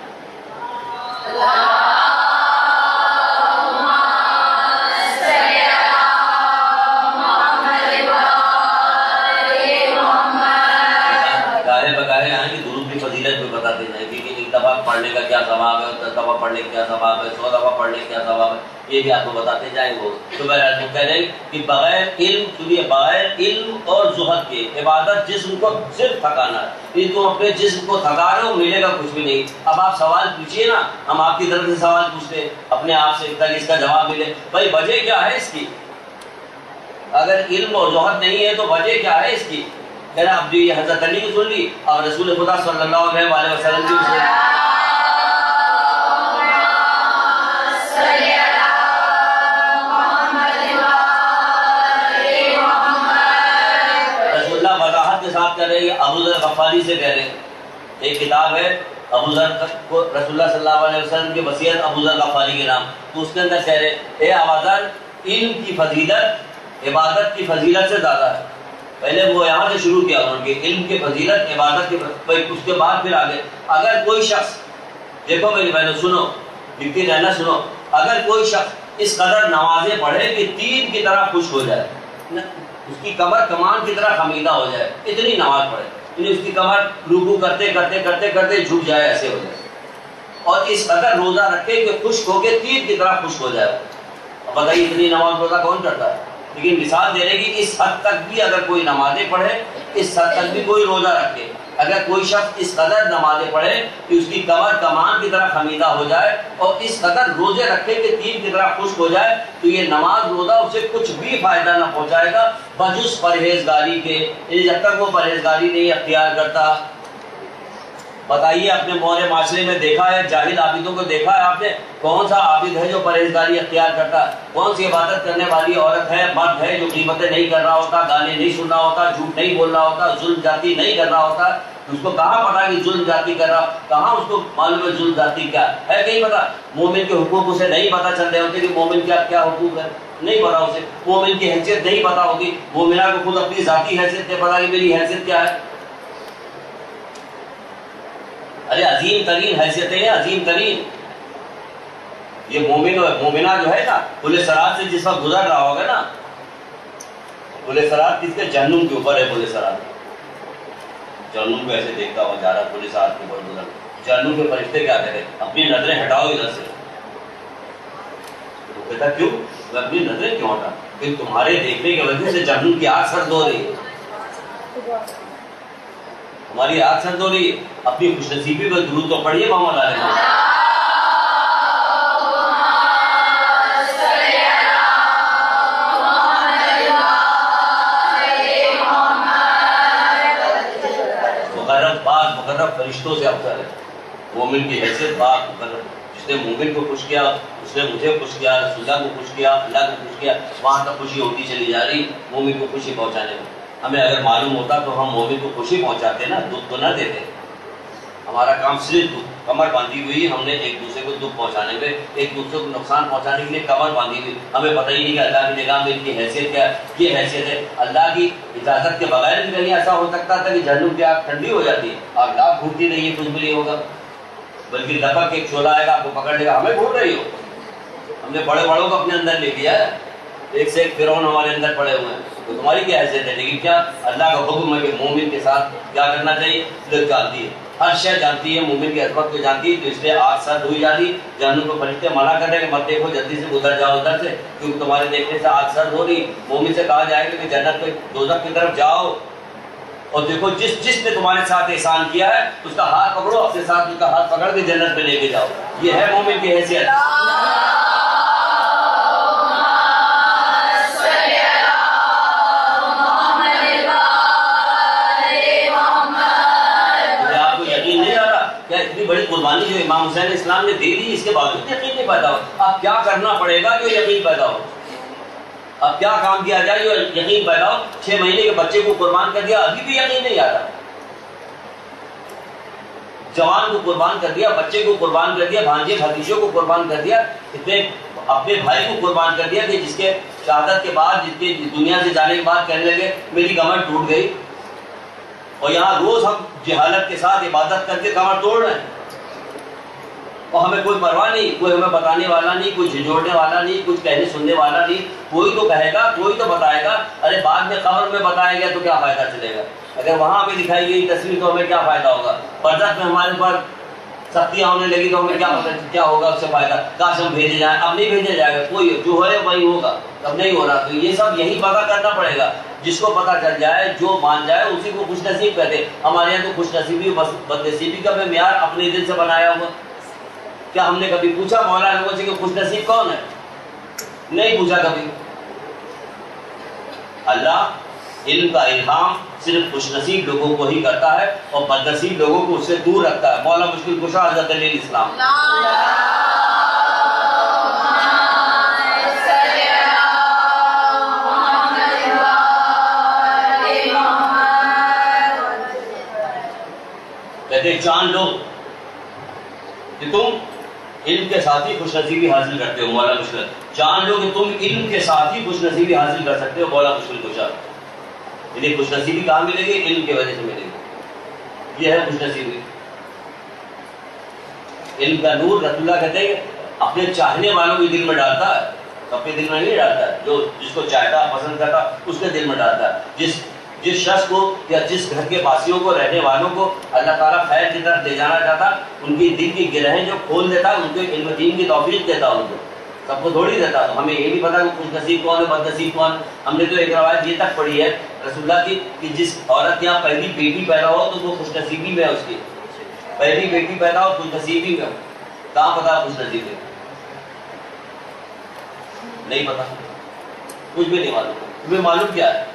بکارے آئیں کہ درود کی فضیلت بھی بتاتے جائیں کہ ایک دفعہ پڑھنے کا کیا ثواب ہے، 10 دفعہ پڑھنے کا کیا ثواب ہے، 100 دفعہ پڑھنے کا کیا ثواب ہے، یہ بھی آپ کو بتاتے جائیں. وہ تو بہرحال کہہ رہے ہیں کہ بغیر علم، سنیے، بغیر علم اور زہد کے عبادت جسم کو صرف تھکانا ہے. یہ تم اپنے جسم کو تھکا رہے ہو، ملے گا کچھ بھی نہیں. اب آپ سوال پوچھیے نا، ہم آپ کی طرف سے سوال پوچھتے اپنے آپ سے تاکہ اس کا جواب ملے. بھائی وجہ کیا ہے اس کی؟ اگر علم اور زہد نہیں ہے تو وجہ کیا ہے اس کی؟ کہنا اب یہ حضرت علی کی سن لی اور رسول خدا صلی اللہ علیہ وسلم کی سن لی. رسول اللہ وضاحت کے ساتھ کہہ رہے ہیں، ابو ذر غفاری سے کہہ رہے ہیں. ایک کتاب ہے ابو ذر کو رسول اللہ صلی اللہ علیہ وسلم کی وصیت ابو ذر غفاری کے نام، تو اس کے اندر کہہ رہے اے ابو ذر، علم کی فضیلت عبادت کی فضیلت سے زیادہ ہے. پہلے وہ یہاں سے شروع کیا انہوں نے، علم کی فضیلت عبادت کی فضیلت، اس کے بعد پھر آگے. اگر کوئی شخص، دیکھو میری بہنوں سنو، لکھتی رہنا سنو، اگر کوئی شخص اس قدر نمازیں پڑھے کہ تیر کی طرح خشک ہو جائے، اس کی کمر کمان کی طرح خمیدہ ہو جائے، اتنی نماز پڑھے، یعنی اس کی کمر رکوع کرتے کرتے کرتے کرتے جھک جائے، ایسے ہو جائے، اور اس قدر روزہ رکھے کہ خشک ہو کے تیر کی طرح خشک ہو جائے. اب بتائیے اتنی نماز روزہ کون کرتا ہے؟ لیکن مثال دے رہے کہ اس حد تک بھی اگر کوئی نمازیں پڑھے، اس حد تک بھی کوئی روزہ رکھے، اگر کوئی شخص اس قدر نمازیں پڑھے کہ اس کی کمر کمان کی طرح خمیدہ ہو جائے اور اس قدر روزے رکھے کہ تیر کی طرح خشک ہو جائے، تو یہ نماز روزہ اسے کچھ بھی فائدہ نہ پہنچائے گا بجز پرہیزگاری کے. جب تک وہ پرہیزگاری نہیں اختیار کرتا. بتائیے اپنے مورے معاشرے میں دیکھا ہے، جاہل عابدوں کو دیکھا ہے آپ نے؟ کون سا عابد ہے جو پرہیزگاری اختیار کرتا ہے؟ کون سی عبادت کرنے والی عورت ہے، مرد ہے جو غیبتیں نہیں کر رہا ہوتا، گانے نہیں سن رہا ہوتا، جھوٹ نہیں بول رہا ہوتا، ظلم جاتی نہیں کر رہا ہوتا؟ اس کو کہاں پتا کہ ظلم جاتی کر رہا، کہاں اس کو معلوم ہے ظلم جاتی کیا ہے؟ کہیں پتا. مومن کے حقوق اسے نہیں پتا چل رہے ہوتے کہ مومن کیا کیا حقوق ہے، نہیں پتا اسے. مومن کی حیثیت نہیں پتا ہوتی، مومنہ کو خود اپنی ذاتی حیثیت نہیں پتا کہ میری حیثیت کیا ہے. ارے عظیم ترین حیثیتیں ہیں، عظیم ترین. یہ مومنہ جو ہے نا، پل صراط سے جس وقت گزر رہا ہوگا نا، پل صراط کس کے؟ جہنم کے اوپر ہے پل صراط. جہنم کو ایسے دیکھتا ہوا جا رہا پل صراط کے اوپر گزر. جہنم کے فرشتے کیا کہتے ہیں؟ اپنی نظریں ہٹاؤ ادھر سے. وہ کہتا کیوں؟ میں اپنی نظریں کیوں ہٹا؟ کہ تمہارے دیکھنے کی وجہ سے جہنم کی آگ سرد ہو رہی ہے، ہماری آگ سرد ہو رہی ہے. اپنی خوش نصیبی پر درود تو پڑھیے محمد علیہ وسلم. مقرب فرشتوں سے افضل ہے. مومن کی حیثیت باپ مقرب. جس نے مومن کو خوش کیا اس نے مجھے خوش کیا، رسول اللہ کو خوش کیا، اللہ کو خوش کیا. وہاں تک خوشی ہوتی چلی جا رہی مومن کو خوشی پہنچانے میں. ہمیں اگر معلوم ہوتا تو ہم مومن کو خوشی پہنچاتے نا، دکھ تو نہ دیتے. ہمارا کام صرف دکھ، کمر باندھی ہوئی ہم نے ایک دوسرے کو دکھ پہنچانے میں، ایک دوسرے کو نقصان پہنچانے کے لیے کمر باندھی ہوئی. ہمیں پتہ ہی نہیں کہ اللہ کی نگاہ میں ان کی حیثیت کیا ہے. یہ حیثیت ہے اللہ کی اجازت کے بغیر بھی کہیں ایسا ہو سکتا تھا کہ جہنم کی آگ ٹھنڈی ہو جاتی ہے، آگ گھوٹتی نہیں ہے، کچھ بھی نہیں ہوگا، بلکہ لپک ایک چولا آئے گا آپ کو پکڑ لے گا. ہمیں گھوٹ رہی ہو. ہم نے بڑے بڑوں کو اپنے اندر لے لیا ہے، ایک سے ایک فرعون ہمارے اندر پڑے ہوئے ہیں. تو تمہاری کیا حیثیت ہے؟ لیکن کیا اللہ کا حکم ہے کہ مومن کے ساتھ کیا کرنا چاہیے؟ لوگ جانتی ہے، ہر شے جانتی ہے، مومن کی عظمت کو جانتی ہے. تو اس لیے آگ سرد ہوئی جاتی. جہنم کو فرشتے منع کر رہے ہیں کہ مت دیکھو، جلدی سے گزر جاؤ ادھر سے، کیونکہ تمہارے دیکھنے سے آگ سرد ہو رہی. مومن سے کہا جائے گا کہ جنت میں دوزخ کی طرف جاؤ اور دیکھو جس نے تمہارے ساتھ احسان کیا ہے اس کا ہاتھ پکڑو، اپنے ساتھ اس کا ہاتھ پکڑ کے جنت میں لے کے جاؤ. یہ ہے مومن کی حیثیت. اتنی بڑی قربانی جو امام حسین اسلام نے دے دی، اس کے باوجود یقین نہیں پیدا ہو. اب کیا کرنا پڑے گا جو یقین پیدا ہو؟ اب کیا کام کیا جائے جو یقین پیدا ہو؟ 6 مہینے کے بچے کو قربان کر دیا، ابھی بھی یقین نہیں آتا. جوان کو قربان کر دیا، بچے کو قربان کر دیا، بھانجے بھتیجوں کو قربان کر دیا، اتنے اپنے بھائی کو قربان کر دیا کہ جس کے شہادت کے بعد، جس کے دنیا سے جانے کے بعد کہنے لگے میری کمر ٹوٹ گئی. اور یہاں روز ہم جہالت کے ساتھ عبادت کر کے کمر توڑ رہے ہیں، اور ہمیں کوئی پرواہ نہیں، کوئی ہمیں بتانے والا نہیں، کوئی جھنجھوڑنے والا نہیں، کچھ کہنے سننے والا نہیں. کوئی تو کہے گا، کوئی تو بتائے گا. ارے بعد میں قبر میں بتایا گیا تو کیا فائدہ چلے گا؟ اگر وہاں ہمیں دکھائی گئی تصویر تو ہمیں کیا فائدہ ہوگا؟ برزخ میں ہمارے پر سختیاں ہونے لگی تو ہمیں کیا ہوگا اس سے فائدہ؟ کاش ہم بھیجے جائیں. اب نہیں بھیجا جائے گا، کوئی جو ہے وہی ہوگا، اب نہیں ہو رہا. تو یہ سب یہی پتا کرنا پڑے گا. جس کو پتا چل جائے، جو مان جائے، اسی کو خوش نصیب کہتے. ہمارے یہاں تو خوش نصیبی بد نصیبی کا معیار اپنے دل سے بنایا ہوا. کیا ہم نے کبھی پوچھا مولا لوگوں سے کہ خوش نصیب کون ہے؟ نہیں پوچھا کبھی. اللہ علم کا الہام صرف خوش نصیب لوگوں کو ہی کرتا ہے اور بد نصیب لوگوں کو اس سے دور رکھتا ہے. مولا مشکل کشا حضرت علیہ السلام. کہتے چاند لو کہ تم علم کے ساتھ ہی خوش نصیبی حاصل کرتے ہو. مولا مشکل جان لو کہ تم علم کے ساتھ ہی خوش نصیبی حاصل کر سکتے ہو. مولا مشکل کشا. یعنی خوش نصیبی کہاں ملے گی؟ علم کی وجہ سے ملے گی. یہ ہے خوش نصیبی. علم کا نور رسول اللہ کہتے ہیں اپنے چاہنے والوں کے دل میں ڈالتا ہے، اپنے دل میں نہیں ڈالتا ہے. جو جس کو چاہتا پسند کرتا اس کے دل میں ڈالتا ہے. جس شخص کو یا جس گھر کے باسیوں کو، رہنے والوں کو اللہ تعالیٰ خیر کی طرف لے جانا چاہتا، ان کی دل کی گرہیں جو کھول دیتا، ان کو علم دین کی توفیق دیتا. ان کو سب کو تھوڑی دیتا. تو ہمیں یہ نہیں پتا کہ خوش نصیب کون ہے، بد نصیب کون. ہم نے تو ایک روایت یہ تک پڑھی ہے رسول اللہ کی کہ جس عورت کے یہاں پہلی بیٹی پیدا ہو تو وہ خوش نصیبی میں ہے. اس کی پہلی بیٹی پیدا ہو خوش نصیبی میں ہو. کہاں پتا خوش نصیب ہے؟ نہیں پتا، کچھ بھی نہیں معلوم. تمہیں معلوم کیا ہے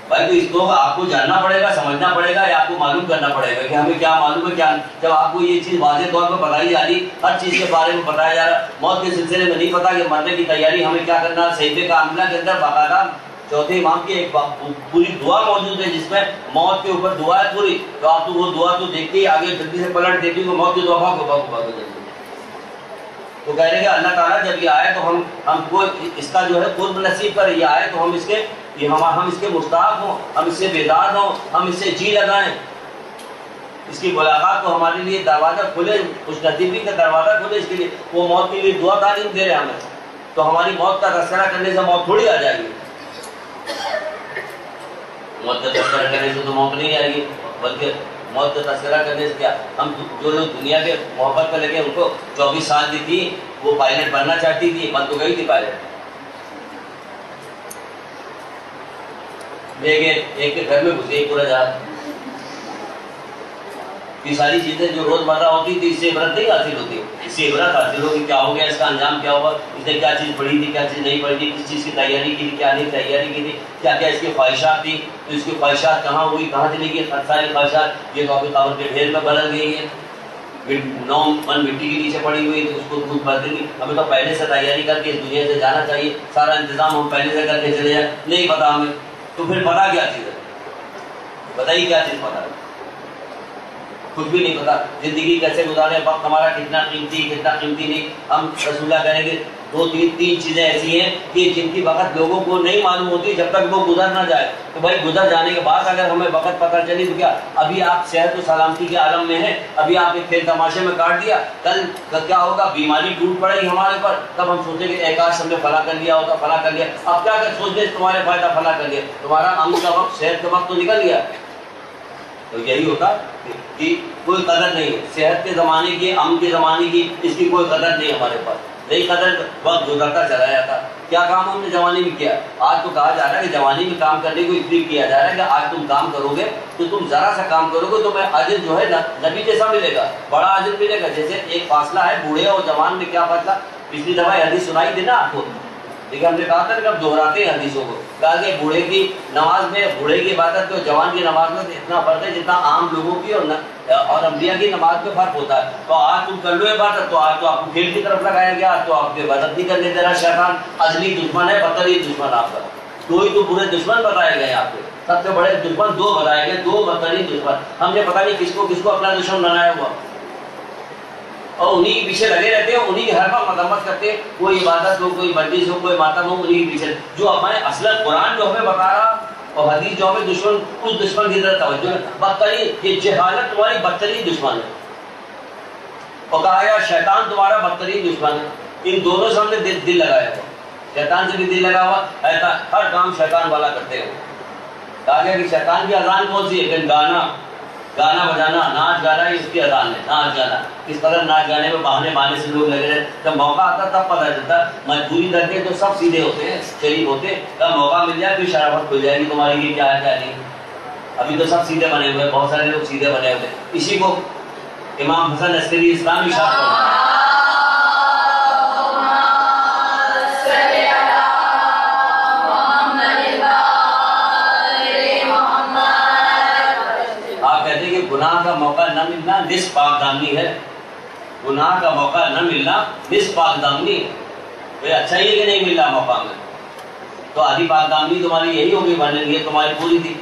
بھائی؟ تو اس کو آپ کو جاننا پڑے گا، سمجھنا پڑے گا، یا آپ کو معلوم کرنا پڑے گا کہ ہمیں کیا معلوم ہے کیا. جب آپ کو یہ چیز واضح طور پر بتائی جا رہی، ہر چیز کے بارے میں بتایا جا رہا، موت کے سلسلے میں نہیں پتا کہ مرنے کی تیاری ہمیں کیا کرنا. صحیفے کا عملہ کے اندر باقاعدہ چوتھے امام کی ایک پوری دعا موجود ہے جس میں موت کے اوپر دعا ہے پوری. تو آپ تو وہ دعا تو دیکھتے ہی آگے جلدی سے پلٹ دیتی ہوں موت کی دعا کو. تو کہہ رہے کہ اللہ تعالیٰ جب یہ آئے تو ہم کو اس کا جو ہے قرب نصیب کرے. یہ آئے تو ہم اس کے مشتاق ہوں، ہم اس سے بیدار ہوں، ہم اس سے جی لگائیں. اس کی ملاقات کو ہمارے لیے دروازہ کھلے، خوش نصیبی کا دروازہ کھلے. اس کے لیے وہ موت کے لیے دعا تعلیم دے رہے ہیں ہمیں. تو ہماری موت کا تذکرہ کرنے سے موت تھوڑی آ جائے گی. موت کا تذکرہ کرنے سے تو موت نہیں آئے گی، بلکہ موت کا تذکرہ کرنے سے کیا. ہم جو لوگ دنیا کے محبت پہ لگے ان کو 24 سال دی تھی، وہ پائلٹ بننا چاہتی تھی، بن تو گئی تھی پائلٹ. ایک کے گھر میں گھسے پورا جہاز. یہ ساری چیزیں جو روز مرہ ہوتی تھی اس سے عبرت نہیں حاصل ہوتی. اس سے عبرت حاصل ہوگی کیا ہو گیا، اس کا انجام کیا ہوا، اس نے کیا چیز پڑھی تھی، کیا چیز نہیں پڑھی تھی، کس چیز کی تیاری کی تھی، کیا نہیں تیاری کی تھی، کیا کیا اس کی خواہشات تھی. تو اس کی خواہشات کہاں ہوئی، کہاں چلی گئی ساری خواہشات. یہ تو آپ قبر کے ڈھیر میں بدل گئی ہے. 9 من مٹی کے نیچے پڑی ہوئی تو اس کو خود بدل گئی. ہمیں تو پہلے سے تیاری کر کے اس دنیا سے جانا چاہیے. سارا انتظام ہم پہلے سے کر کے چلے جائیں. نہیں پتا ہمیں تو پھر پتا کیا چیز ہے؟ بتائیے کیا چیز پتا ہے؟ کچھ بھی نہیں پتا. زندگی کیسے گزارے، وقت ہمارا کتنا قیمتی نہیں. ہم رسول اللہ کہیں گے 2-3 چیزیں ایسی ہیں کہ جن کی وقت لوگوں کو نہیں معلوم ہوتی جب تک وہ گزر نہ جائے. تو بھائی گزر جانے کے بعد اگر ہمیں وقت پتہ چلی تو کیا ابھی آپ صحت و سلامتی کے عالم میں ہیں، ابھی آپ ایک کھیل تماشے میں کاٹ دیا، کل کیا ہوگا؟ بیماری ٹوٹ پڑے گی ہمارے پر. تب ہم سوچیں کہ ایکاش ہم نے فلاں کر لیا ہوتا، فلاں کر لیا. اب کیا کر سوچتے تمہارے فائدہ فلاں کر لیا، تمہارا امن کا وقت، صحت کا وقت تو نکل گیا. تو یہی ہوتا کہ کوئی قدر نہیں ہے صحت کے زمانے کی، امن کے زمانے کی، اس کی کوئی قدر نہیں ہمارے پاس. نہیں قدر، وقت گزرتا چلا جاتا. کیا کام ہم نے جوانی میں کیا؟ آج تو کہا جا رہا ہے کہ جوانی میں کام کرنے کو اس لیے کیا جا رہا ہے کہ آج تم کام کرو گے تو تم ذرا سا کام کرو گے تو میں اجر جو ہے نبی جیسا ملے گا، بڑا اجر ملے گا. جیسے ایک فاصلہ ہے بوڑھے اور جوان میں. کیا فاصلہ؟ پچھلی دفعہ حدیث سنائی تھی نا آپ کو لیکن ہم نے کہا تھا کہ اب دہراتے ہیں حدیثوں کو، کہا کہ بوڑھے کی نماز میں، بوڑھے کی عبادت اور جوان کی نماز میں اتنا فرق ہے جتنا عام لوگوں کی اور انبیاء کی نماز میں فرق ہوتا ہے. تو آج تم کر لو عبادت، تو آج تو آپ کو کھیل کی طرف لگایا گیا، آج تو آپ کی عبادت نہیں کرنے دے رہا شیطان. ازلی دشمن ہے، بدترین دشمن آپ کا. دو ہی تو برے دشمن بتائے گئے آپ کو، سب سے بڑے دشمن دو بتائے گئے، دو بدترین دشمن. ہم نے پتہ نہیں کس کو اپنا دشمن بنایا ہوا، اور انہی کے پیچھے لگے رہتے ہیں، انہی کی ہر وقت مذمت کرتے ہیں. کوئی عبادت ہو، کوئی مجلس ہو، کوئی ماتم ہو، انہی کے پیچھے. جو ہمیں اصل قرآن جو ہمیں بتا رہا اور حدیث جو ہمیں دشمن، اس دشمن کی طرف توجہ ہے. بدترین یہ جہالت تمہاری بدترین دشمن ہے، اور کہا گیا شیطان تمہارا بدترین دشمن ہے. ان دونوں سے ہم نے دل لگایا ہوا، شیطان سے بھی دل لگا ہوا، ہر کام شیطان والا کرتے ہو. کہا گیا کہ شیطان کی اذان کون سی ہے؟ کہ گانا بجانا، ناچ گانا، اس کی اذان ہے. ناچ گانا اس قدر ناچ گانے میں بہانے سے لوگ لگے رہے. جب موقع آتا تب پتہ چلتا. مجبوری کر کے تو سب سیدھے ہوتے ہیں، شریف ہوتے ہیں. جب موقع مل جائے پھر شرافت کھل جائے گی تمہاری، یہ کیا ہے کیا نہیں. ابھی تو سب سیدھے بنے ہوئے، بہت سارے لوگ سیدھے بنے ہوئے. اسی کو امام حسن عسکری اسلامی شاہ گناہ کا موقع نہ ملنا نصف پاک دامنی ہے. گناہ کا موقع نہ ملنا نصف پاک دامنی ہے. اچھا ہی ہے کہ نہیں مل رہا موقع میں، تو آدھی پاک دامنی تمہاری یہی ہوگی، ورنہ یہ تمہاری پوری تھی.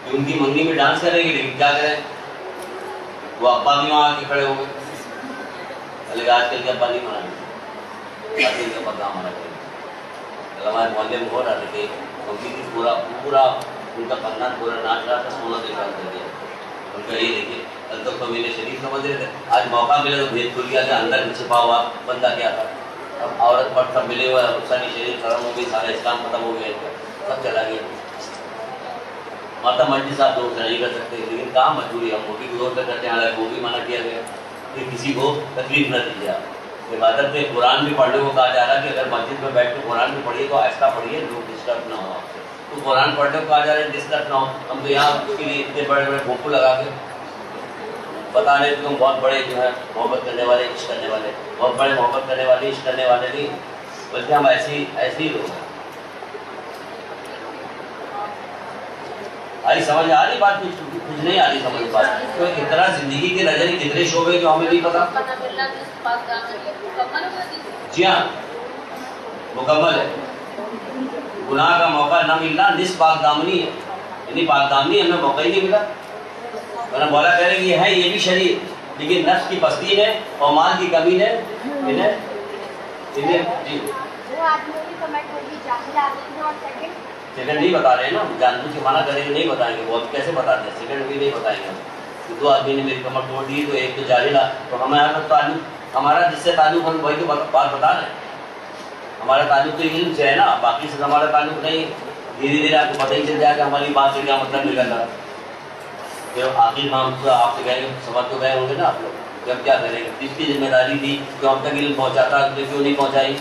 ان کی منگنی میں ڈانس کریں گے، لیکن کیا کریں، وہ ابا بھی وہاں آ کے کھڑے ہو گئے. لیکن آج کل کے ابا نہیں منائیں، آج کل کے ابا کہاں منع کریں. ہمارے محلے میں ہو رہا تھا کہ پورا ان کا خاندان پورا ناچ رہا تھا، سونا دکھا کر دیا. ان کا یہ دیکھیے، کل تک تو میرے شریف سمجھ رہے تھے، آج موقع ملے تو بھیج کھل گیا کہ اندر میں چھپا ہوا بندہ کیا تھا. اب عورت مرد سب ملے ہوئے، حسینی شریف خرم ہو گئی، سارا اسلام ختم ہو گیا، سب چلا گیا. ماتا مرضی صاحب دور سے نہیں کر سکتے، لیکن کام مجبوری. ہم وہ بھی دور سے کرتے ہیں، حالانکہ وہ بھی منع کیا گیا کہ کسی کو تکلیف نہ دیجیے. آپ عبادت میں قرآن بھی پڑھنے کو کہا جا رہا ہے کہ اگر مسجد میں بیٹھ کے قرآن بھی پڑھیے تو آہستہ پڑھیے، لوگ ڈسٹرب نہ ہو آپ سے. تو قرآن پڑھنے کو کہا جا رہا ہے ڈسٹرب نہ ہو. ہم تو یہاں اس کے لیے اتنے بڑے بھوپو لگا کے بتا رہے تم بہت بڑے جو ہے محبت کرنے والے، عشق کرنے والے. بہت بڑے محبت کرنے والے، عشق کرنے والے نہیں، بلکہ ہم ایسے ہی لوگ ہیں. آئی سمجھ آ رہی بات؟ کچھ نہیں آ رہی سمجھ بات. تو اتنا زندگی کے نظر کتنے شعبے جو ہمیں نہیں پتا. جی ہاں مکمل ہے. گناہ کا موقع نہ ملنا نصف پاک دامنی ہے، یعنی پاک دامنی ہمیں موقع ہی نہیں ملا. ورنہ مولا کہہ رہے کہ ہے یہ بھی شریف، لیکن نفس کی پستی نے اور مال کی کمی نے انہیں جی سیکنڈ نہیں بتا رہے ہیں نا. جان بوجھ کے منع کریں گے، نہیں بتائیں گے. وہ کیسے بتاتے ہیں؟ سیکنڈ بھی نہیں بتائیں گے. دو آدمی نے میری کمر توڑ دی تو ایک تو جاہل ہے. تو ہمارا تعلق، ہمارا جس سے تعلق ہم وہی تو بات بتا رہے ہیں. ہمارا تعلق تو علم سے ہے نا، باقی سے ہمارا تعلق نہیں. دھیرے دھیرے آپ کو پتہ ہی چل جائے کہ ہماری بات سے کیا مطلب نکل رہا. پھر آخر میں ہم آپ سے کہیں گے، سمجھ تو گئے ہوں گے نا آپ لوگ. جب کیا کریں گے؟ جس کی ذمہ داری تھی جو ہم تک علم پہنچاتا ہے کیوں نہیں پہنچائی؟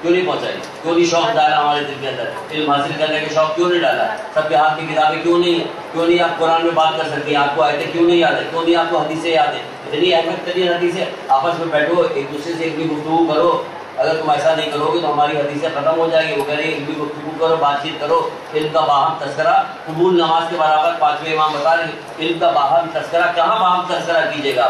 کیوں نہیں شوق ڈالا ہمارے دل کے اندر؟ علم حاصل کرنے کے شوق کیوں نہیں ڈالا؟ سب کے ہاتھ کی کتابیں کیوں نہیں ہیں؟ کیوں نہیں آپ قرآن میں بات کر سکتے ہیں؟ آپ کو آیتیں کیوں نہیں یاد ہے؟ کیوں نہیں آپ کو حدیثیں یاد ہیں؟ اتنی اہمیت ترین حدیثیں. آپس میں بیٹھو، ایک دوسرے سے علمی گفتگو کرو. اگر تم ایسا نہیں کرو گے تو ہماری حدیثیں ختم ہو جائیں گی. وہ کہہ رہے ہیں علمی گفتگو کرو، بات چیت کرو. علم کا باہم تذکرہ قبول نماز کے برابر. پانچویں امام بتا رہے ہیں علم کا باہم تذکرہ. کہاں باہم تذکرہ کیجیے گا؟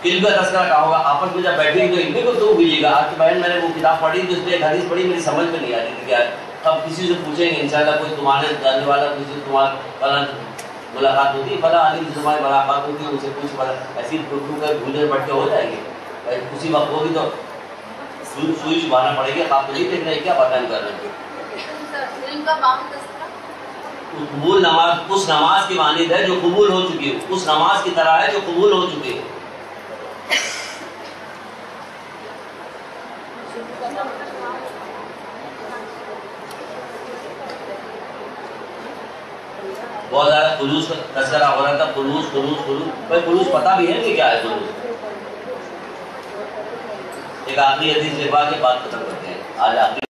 علم کا تذکرہ کہاں ہوگا؟ آپس میں جب بیٹھیں گے تو علمی گفتگو کیجیے گا. آج کی بہن میں نے وہ کتاب پڑھی تو اس میں ایک حدیث پڑھی، میری سمجھ میں نہیں آ رہی تھی کیا ہے. اب کسی سے پوچھیں گے انشاءاللہ، کوئی تمہارے جاننے والا کسی تمہارا ملاقات ہوتی ہے، فلاں عالم سے تمہاری ملاقات ہوتی ہے، ان سے پوچھ پڑا. ایسی گفتگو کر بھولے بٹ کے ہو جائیں گے. اسی وقت ہوگی تو سوئی چھپانا پڑے گی. آپ تو نہیں دیکھ رہے کیا بیان کر رہے ہیں. قبول نماز اس نماز کی مانند ہے جو قبول ہو چکی ہے، اس نماز کی طرح ہے جو قبول ہو چکی ہے. بہت زیادہ خلوص کا تذکرہ ہو رہا تھا. خلوص بھائی خلوص پتہ بھی ہے کہ کیا ہے خلوص. ایک آخری حدیث لکھوا کے بات ختم کرتے ہیں. آج آخری